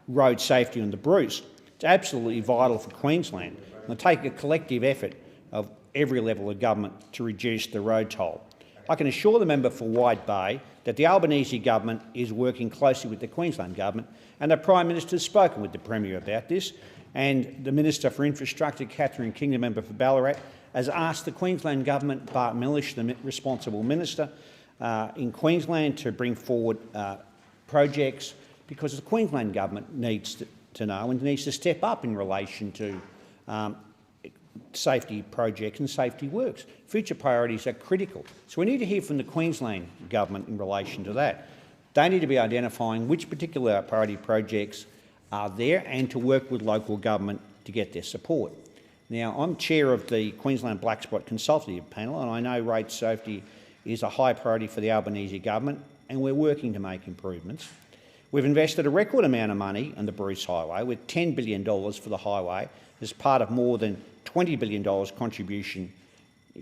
Speaker 5: road safety on the Bruce. It's absolutely vital for Queensland, and it'll take a collective effort of every level of government to reduce the road toll. I can assure the member for Wide Bay that the Albanese government is working closely with the Queensland government, and the Prime Minister has spoken with the Premier about this, and the Minister for Infrastructure, Catherine King, the member for Ballarat, has asked the Queensland government, Bart Millish, the responsible minister in Queensland, to bring forward projects, because the Queensland government needs to know and needs to step up in relation to safety projects and safety works. Future priorities are critical. So we need to hear from the Queensland government in relation to that. They need to be identifying which particular priority projects are there and to work with local government to get their support. Now, I'm chair of the Queensland Black Spot Consultative Panel, and I know road safety is a high priority for the Albanese government, and we're working to make improvements. We've invested a record amount of money on the Bruce Highway, with $10 billion for the highway as part of more than $20 billion contribution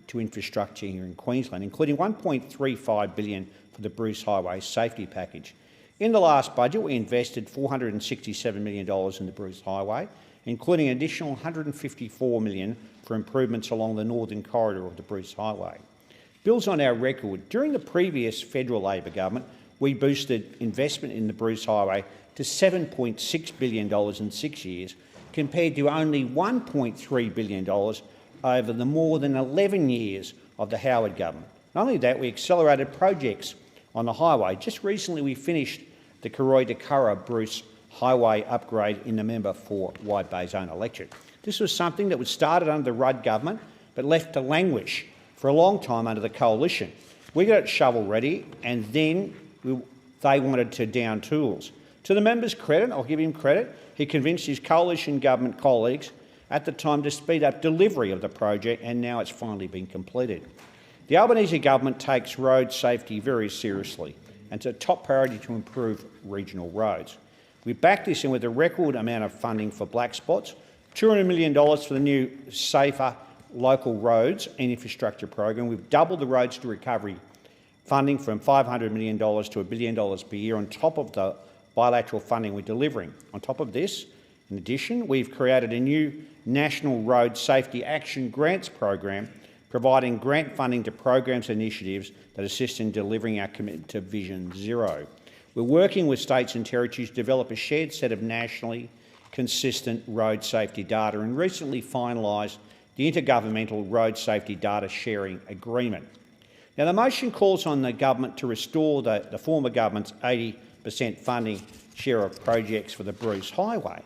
Speaker 5: to infrastructure here in Queensland, including $1.35 billion for the Bruce Highway safety package. In the last budget, we invested $467 million in the Bruce Highway, including an additional $154 million for improvements along the northern corridor of the Bruce Highway. Builds on our record. During the previous federal Labor government, we boosted investment in the Bruce Highway to $7.6 billion in 6 years, compared to only $1.3 billion over the more than 11 years of the Howard government. Not only that, we accelerated projects on the highway. Just recently we finished the Karoi to Curra Bruce Highway upgrade in the member for Wide Bay's own electorate. This was something that was started under the Rudd government but left to languish for a long time under the coalition. We got it shovel ready, and then they wanted to down tools. To the member's credit, I'll give him credit, he convinced his coalition government colleagues at the time to speed up delivery of the project, and now it's finally been completed. The Albanese government takes road safety very seriously, and it's a top priority to improve regional roads. We back this in with a record amount of funding for black spots, $200 million for the new safer local roads and infrastructure program. We've doubled the Roads to Recovery funding from $500 million to $1 billion per year on top of the bilateral funding we're delivering. On top of this, in addition, we've created a new National Road Safety Action Grants program, providing grant funding to programs and initiatives that assist in delivering our commitment to Vision Zero. We're working with states and territories to develop a shared set of nationally consistent road safety data and recently finalised the Intergovernmental Road Safety Data Sharing Agreement. Now, the motion calls on the government to restore the former government's 80% funding share of projects for the Bruce Highway.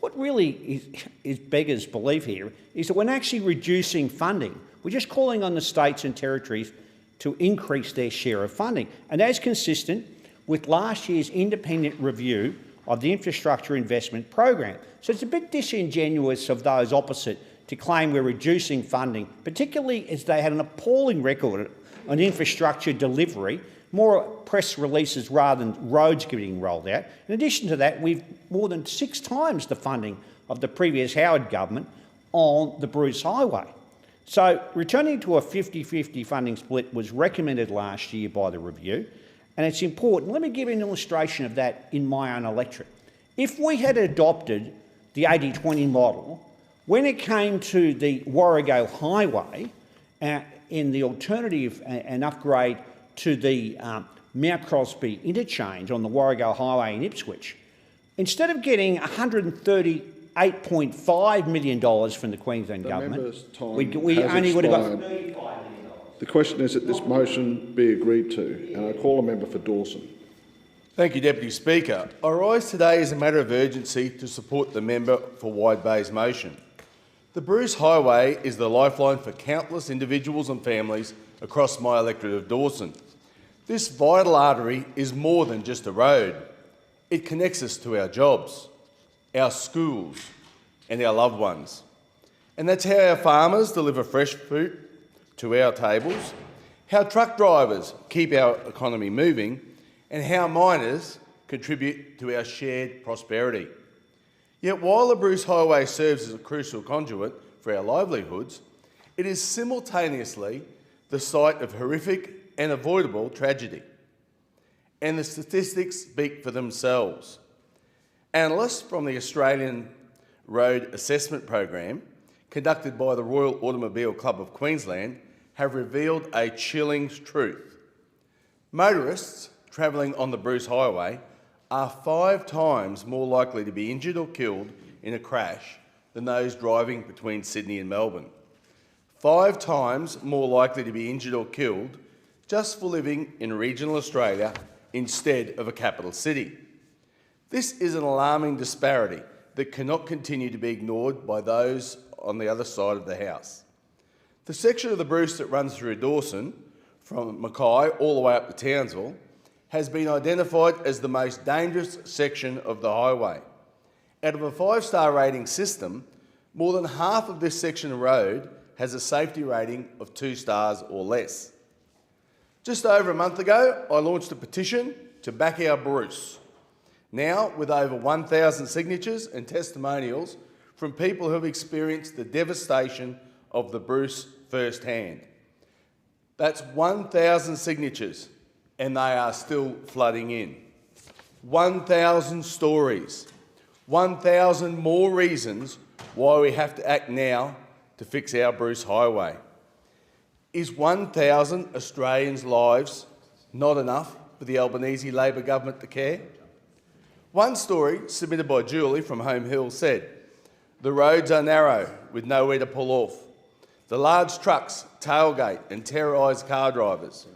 Speaker 5: What really is beggars belief here is that we're not actually reducing funding. We're just calling on the states and territories to increase their share of funding. And that's consistent with last year's independent review of the infrastructure investment program. So it's a bit disingenuous of those opposite to claim we're reducing funding, particularly as they had an appalling record on infrastructure delivery, more press releases rather than roads getting rolled out. In addition to that, we've more than 6 times the funding of the previous Howard government on the Bruce Highway. So returning to a 50-50 funding split was recommended last year by the review, and it's important. Let me give you an illustration of that in my own electorate. If we had adopted the 80-20 model, when it came to the Warrego Highway, in the alternative and upgrade to the Mount Crosby interchange on the Warrego Highway in Ipswich, Instead of getting $138.5 million from the Queensland government, we only would have got $35 million.
Speaker 20: The question is that this motion be agreed to, and I call a member for Dawson.
Speaker 6: Thank you, Deputy Speaker. I rise today as a matter of urgency to support the member for Wide Bay's motion. The Bruce Highway is the lifeline for countless individuals and families across my electorate of Dawson. This vital artery is more than just a road. It connects us to our jobs, our schools and our loved ones. And that's how our farmers deliver fresh fruit to our tables, how truck drivers keep our economy moving, and how miners contribute to our shared prosperity. Yet while the Bruce Highway serves as a crucial conduit for our livelihoods, it is simultaneously the site of horrific and avoidable tragedy. And the statistics speak for themselves. Analysts from the Australian Road Assessment Program, conducted by the Royal Automobile Club of Queensland, have revealed a chilling truth. Motorists travelling on the Bruce Highway are 5 times more likely to be injured or killed in a crash than those driving between Sydney and Melbourne. 5 times more likely to be injured or killed just for living in regional Australia instead of a capital city. This is an alarming disparity that cannot continue to be ignored by those on the other side of the House. The section of the Bruce that runs through Dawson, from Mackay all the way up to Townsville, has been identified as the most dangerous section of the highway. Out of a 5-star rating system, more than half of this section of road has a safety rating of 2 stars or less. Just over a month ago, I launched a petition to back our Bruce. Now, with over 1,000 signatures and testimonials from people who have experienced the devastation of the Bruce firsthand. That's 1,000 signatures, and they are still flooding in. 1,000 stories, 1,000 more reasons why we have to act now to fix our Bruce Highway. Is 1,000 Australians' lives not enough for the Albanese Labor government to care? One story submitted by Julie from Home Hill said, "The roads are narrow with nowhere to pull off. The large trucks tailgate and terrorise car drivers.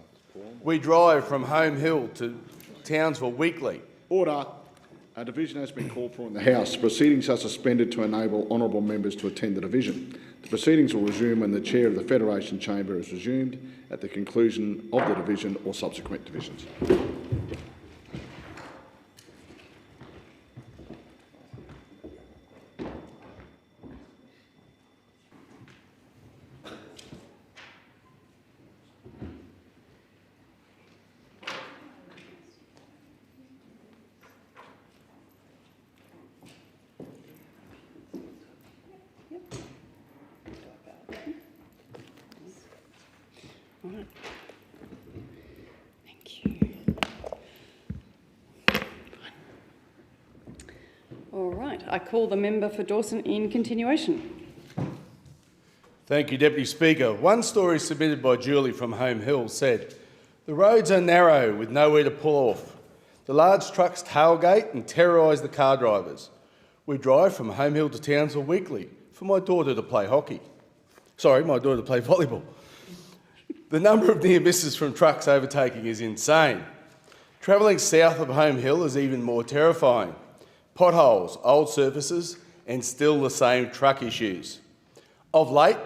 Speaker 6: We drive from Home Hill to Townsville weekly."
Speaker 20: Order. A division has been called for in the House. Proceedings are suspended to enable honourable members to attend the division. The proceedings will resume when the Chair of the Federation Chamber is resumed at the conclusion of the division or subsequent divisions.
Speaker 22: All right, I call the member for Dawson in continuation.
Speaker 6: Thank you, Deputy Speaker. One story submitted by Julie from Home Hill said, "The roads are narrow with nowhere to pull off. The large trucks tailgate and terrorise the car drivers. We drive from Home Hill to Townsville weekly for my daughter to play hockey. My daughter to play volleyball. The number of near misses from trucks overtaking is insane. Travelling south of Home Hill is even more terrifying. Potholes, old surfaces, and still the same truck issues. Of late,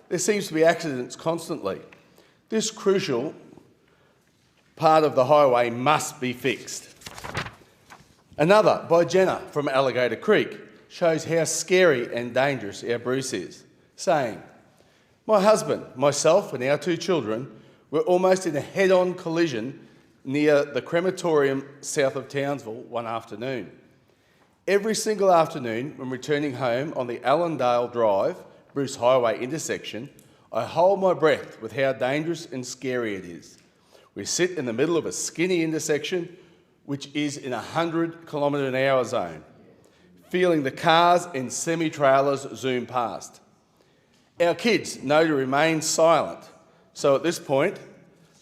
Speaker 6: there seems to be accidents constantly. This crucial part of the highway must be fixed." Another, by Jenna from Alligator Creek, shows how scary and dangerous our Bruce is, saying, "My husband, myself and our 2 children were almost in a head-on collision near the crematorium south of Townsville one afternoon. Every single afternoon when returning home on the Allendale Drive, Bruce Highway intersection, I hold my breath with how dangerous and scary it is. We sit in the middle of a skinny intersection which is in a 100km/h zone, feeling the cars and semi-trailers zoom past. Our kids know to remain silent, so at this point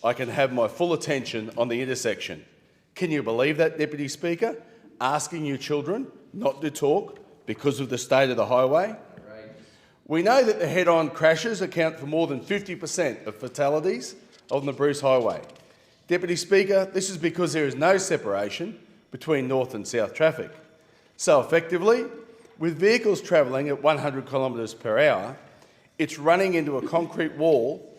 Speaker 6: I can have my full attention on the intersection. Can you believe that, Deputy Speaker? asking your children not to talk because of the state of the highway? We know that the head-on crashes account for more than 50% of fatalities on the Bruce Highway. Deputy Speaker, this is because there is no separation between north and south traffic. So effectively, with vehicles travelling at 100 kilometres per hour, it's running into a concrete wall.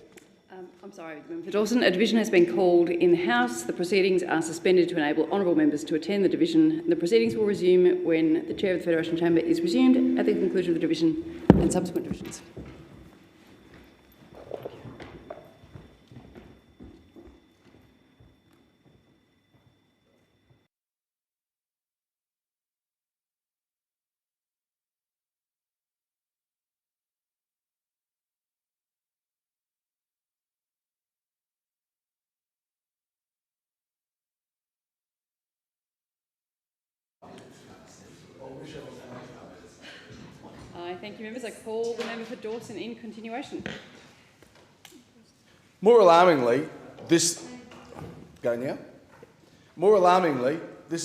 Speaker 22: I'm sorry, Member for Dawson. A division has been called in the House. The proceedings are suspended to enable honourable members to attend the division. The proceedings will resume when the Chair of the Federation Chamber is resumed at the conclusion of the division and subsequent divisions. I thank you, members. I call the member for Dawson in continuation.
Speaker 6: More alarmingly, this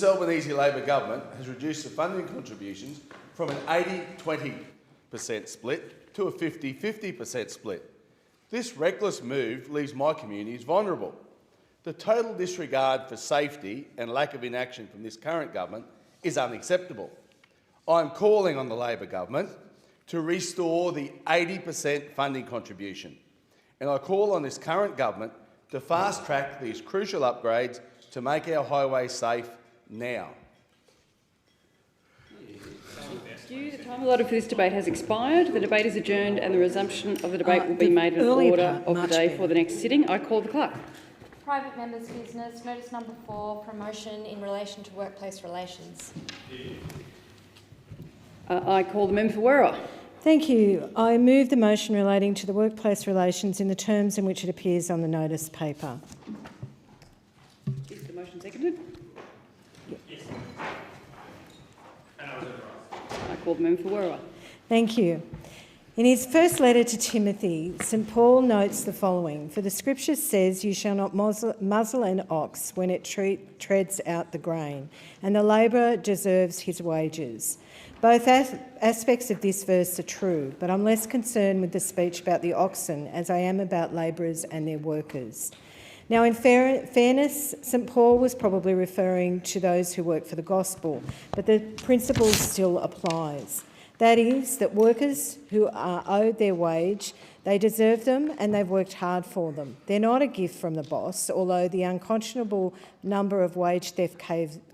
Speaker 6: Albanese Labor government has reduced the funding contributions from an 80-20% split to a 50-50% split. This reckless move leaves my communities vulnerable. The total disregard for safety and lack of inaction from this current government is unacceptable. I'm calling on the Labor government to restore the 80% funding contribution, and I call on this current government to fast-track these crucial upgrades to make our highways safe now.
Speaker 22: The time allotted for this debate has expired. The debate is adjourned and the resumption of the debate will be made in order of the day for the next sitting. I call the clerk.
Speaker 7: Private members' business, notice number 4, promotion in relation to workplace relations.
Speaker 22: I call the member for Werriwa.
Speaker 1: Thank you. I move the motion relating to the workplace relations in the terms in which it appears on the notice paper.
Speaker 22: Is the motion seconded? Yes. I call the member for Werriwa.
Speaker 1: Thank you. In his first letter to Timothy, St Paul notes the following: "For the Scripture says, you shall not muzzle an ox when it treads out the grain, and the labourer deserves his wages." Both aspects of this verse are true, but I'm less concerned with the speech about the oxen as I am about labourers and their workers. Now, in fairness, St Paul was probably referring to those who work for the gospel, but the principle still applies. That is, that workers who are owed their wage, they deserve them and they've worked hard for them. They're not a gift from the boss, although the unconscionable number of wage theft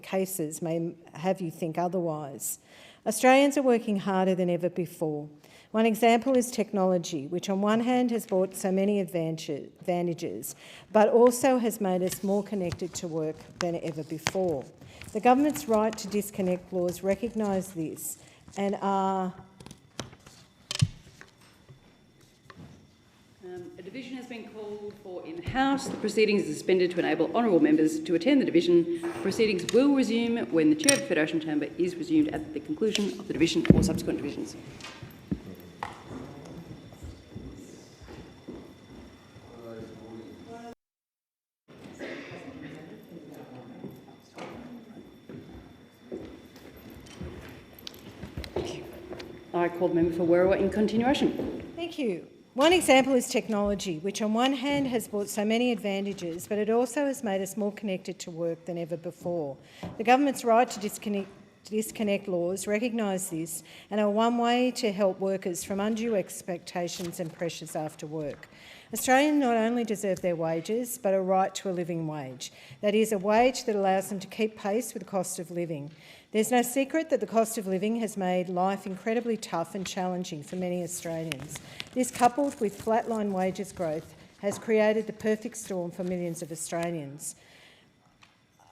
Speaker 1: cases may have you think otherwise. Australians are working harder than ever before. One example is technology, which on one hand has brought so many advantages, but also has made us more connected to work than ever before. The government's right to disconnect laws recognise this and are...
Speaker 22: A division has been called for in the House. The proceedings are suspended to enable honourable members to attend the division. Proceedings will resume when the Chair of the Federation Chamber is resumed at the conclusion of the division or subsequent divisions. I call the member for Werriwa in continuation.
Speaker 1: Thank you. One example is technology, which on one hand has brought so many advantages, but it also has made us more connected to work than ever before. The government's right to disconnect laws recognise this and are one way to help workers from undue expectations and pressures after work. Australians not only deserve their wages, but a right to a living wage. That is, a wage that allows them to keep pace with the cost of living. There's no secret that the cost of living has made life incredibly tough and challenging for many Australians. This, coupled with flatline wages growth, has created the perfect storm for millions of Australians.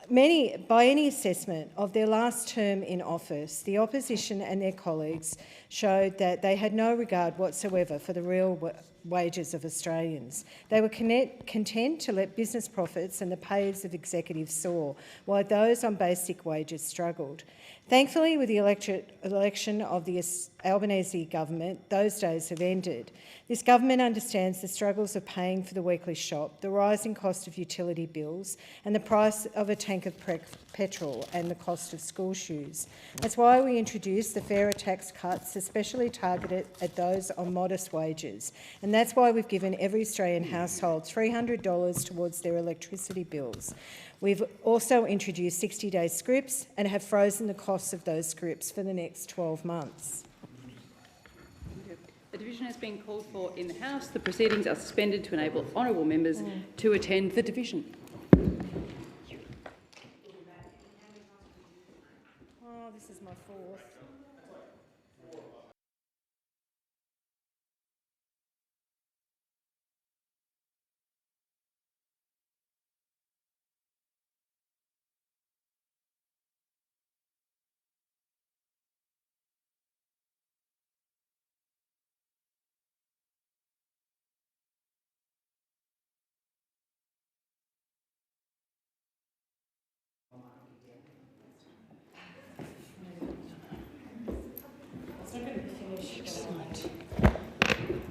Speaker 1: By any assessment of their last term in office, the opposition and their colleagues showed that they had no regard whatsoever for the real wages of Australians. They were content to let business profits and the pays of executives soar, while those on basic wages struggled. Thankfully, with the election of the Albanese government, those days have ended. This government understands the struggles of paying for the weekly shop, the rising cost of utility bills and the price of a tank of petrol and the cost of school shoes. That's why we introduced the fairer tax cuts, especially targeted at those on modest wages. And that's why we've given every Australian household $300 towards their electricity bills. We've also introduced 60-day scrips and have frozen the costs of those scrips for the next 12 months.
Speaker 22: The division has been called for in the House. The proceedings are suspended to enable honourable members to attend the division.
Speaker 1: Oh, this is my fourth.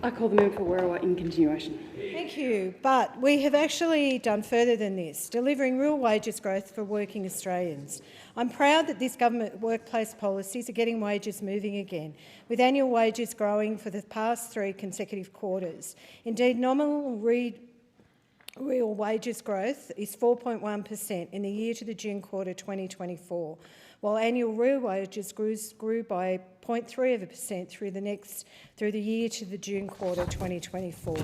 Speaker 22: I call the member for Werriwa in continuation.
Speaker 1: Thank you. But we have actually done further than this, delivering real wages growth for working Australians. I'm proud that this government workplace policies are getting wages moving again, with annual wages growing for the past 3 consecutive quarters. Indeed, nominal real wages growth is 4.1% in the year to the June quarter 2024, while annual real wages grew by 0.3% through the year to the June quarter 2024.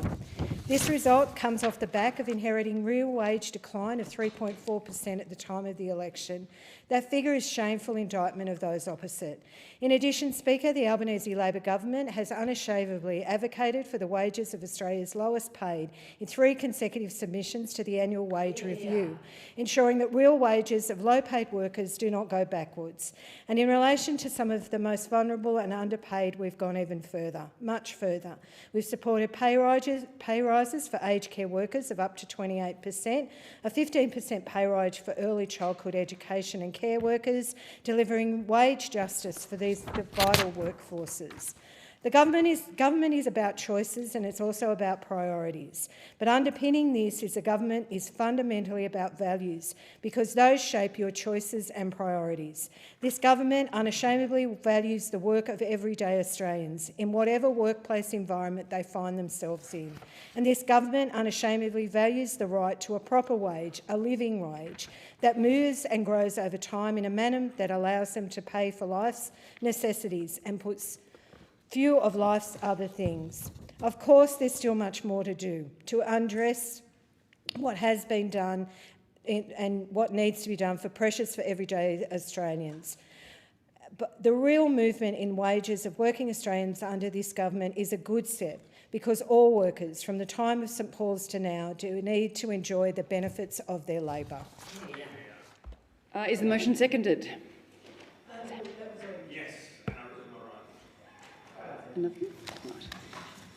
Speaker 1: This result comes off the back of inheriting real wage decline of 3.4% at the time of the election. That figure is shameful indictment of those opposite. In addition, Speaker, the Albanese Labor government has unashamedly advocated for the wages of Australia's lowest paid in 3 consecutive submissions to the annual wage review, ensuring that real wages of low-paid workers do not go backwards. And in relation to some of the most vulnerable and underpaid, we've gone even further, much further. We've supported pay rises for aged care workers of up to 28%, a 15% pay rise for early childhood education and care workers, delivering wage justice for these vital workforces. The government is about choices, and it's also about priorities. But underpinning this is the government is fundamentally about values, because those shape your choices and priorities. This government unashamedly values the work of everyday Australians in whatever workplace environment they find themselves in. And this government unashamedly values the right to a proper wage, a living wage, that moves and grows over time in a manner that allows them to pay for life's necessities and puts few of life's other things. Of course, there's still much more to do to address what has been done and what needs to be done for pressures for everyday Australians. But the real movement in wages of working Australians under this government is a good step, because all workers, from the time of St Paul's to now, do need to enjoy the benefits of their labour.
Speaker 22: Is the motion seconded? Nothing? Right.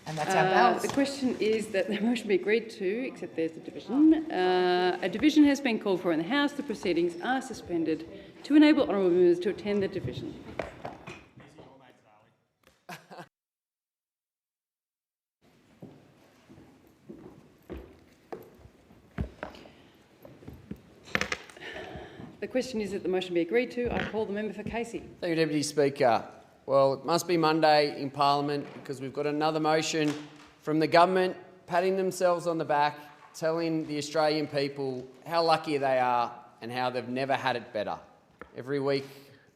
Speaker 14: And that's our balance.
Speaker 22: The question is that the motion be agreed to, except there's the division. A division has been called for in the House. The proceedings are suspended to enable honourable members to attend the division. The question is that the motion be agreed to. I call the member for Casey.
Speaker 2: Thank you, Deputy Speaker. Well, it must be Monday in Parliament, because we've got another motion from the government patting themselves on the back, telling the Australian people how lucky they are and how they've never had it better. Every week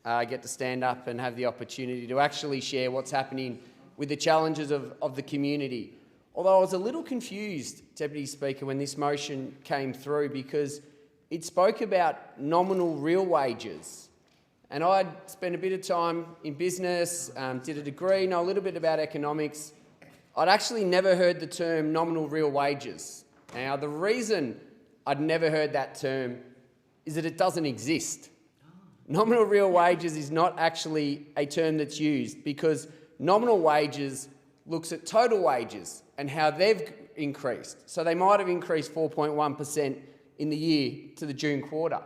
Speaker 2: I get to stand up and have the opportunity to actually share what's happening with the challenges of the community. Although I was a little confused, Deputy Speaker, when this motion came through, because it spoke about nominal real wages. And I'd spent a bit of time in business, did a degree, know a little bit about economics. I'd actually never heard the term nominal real wages. Now, the reason I'd never heard that term is that it doesn't exist. Nominal real wages is not actually a term that's used, because nominal wages looks at total wages and how they've increased. So they might have increased 4.1% in the year to the June quarter.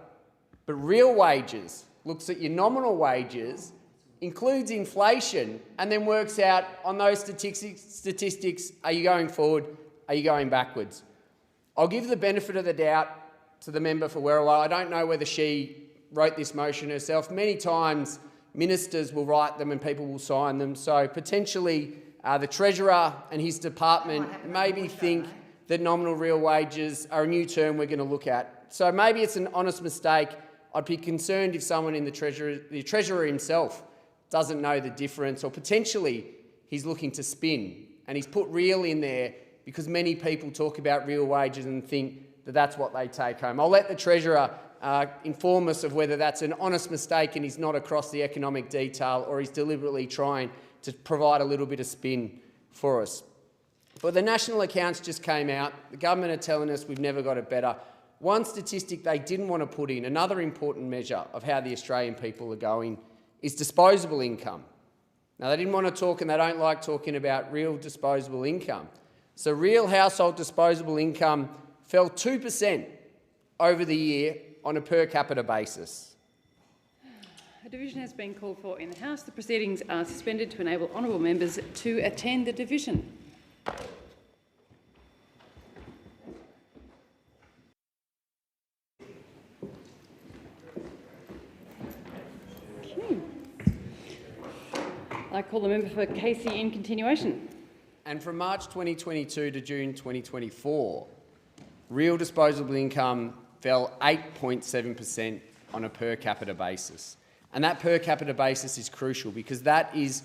Speaker 2: But real wages looks at your nominal wages, includes inflation, and then works out on those statistics, are you going forward, are you going backwards? I'll give the benefit of the doubt to the member for Werriwa. I don't know whether she wrote this motion herself. Many times ministers will write them and people will sign them. So potentially the Treasurer and his department maybe think that nominal real wages are a new term we're going to look at. So maybe it's an honest mistake. I'd be concerned if someone in the Treasurer himself doesn't know the difference, or potentially he's looking to spin and he's put real in there because many people talk about real wages and think that that's what they take home. I'll let the Treasurer inform us of whether that's an honest mistake and he's not across the economic detail, or he's deliberately trying to provide a little bit of spin for us. But the national accounts just came out. The government are telling us we've never got it better. One statistic they didn't want to put in, another important measure of how the Australian people are going, is disposable income. Now, they didn't want to talk, and they don't like talking about real disposable income. So real household disposable income fell 2% over the year on a per capita basis.
Speaker 22: A division has been called for in the House. The proceedings are suspended to enable honourable members to attend the division. I call the member for Casey in continuation.
Speaker 2: And from March 2022 to June 2024, real disposable income fell 8.7% on a per capita basis. And that per capita basis is crucial because that is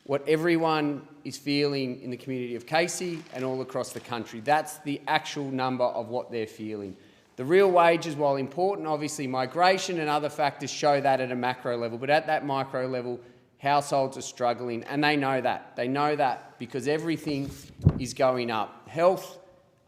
Speaker 2: what everyone is feeling in the community of Casey and all across the country. That's the actual number of what they're feeling. The real wages, while important, obviously migration and other factors show that at a macro level, but at that micro level, households are struggling, and they know that. They know that because everything is going up. Health,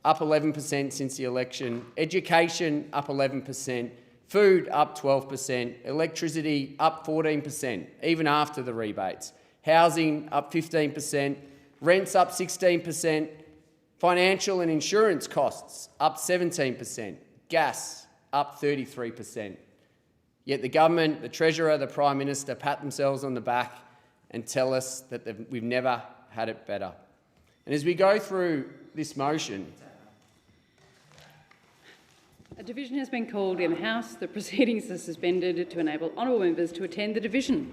Speaker 2: up 11% since the election. Education, up 11%. Food, up 12%. Electricity, up 14%, even after the rebates. Housing, up 15%. Rents, up 16%. Financial and insurance costs, up 17%. Gas, up 33%. Yet the government, the Treasurer, the Prime Minister pat themselves on the back and tell us that we've never had it better. And as we go through this motion...
Speaker 22: A division has been called in the House. The proceedings are suspended to enable honourable members to attend the division.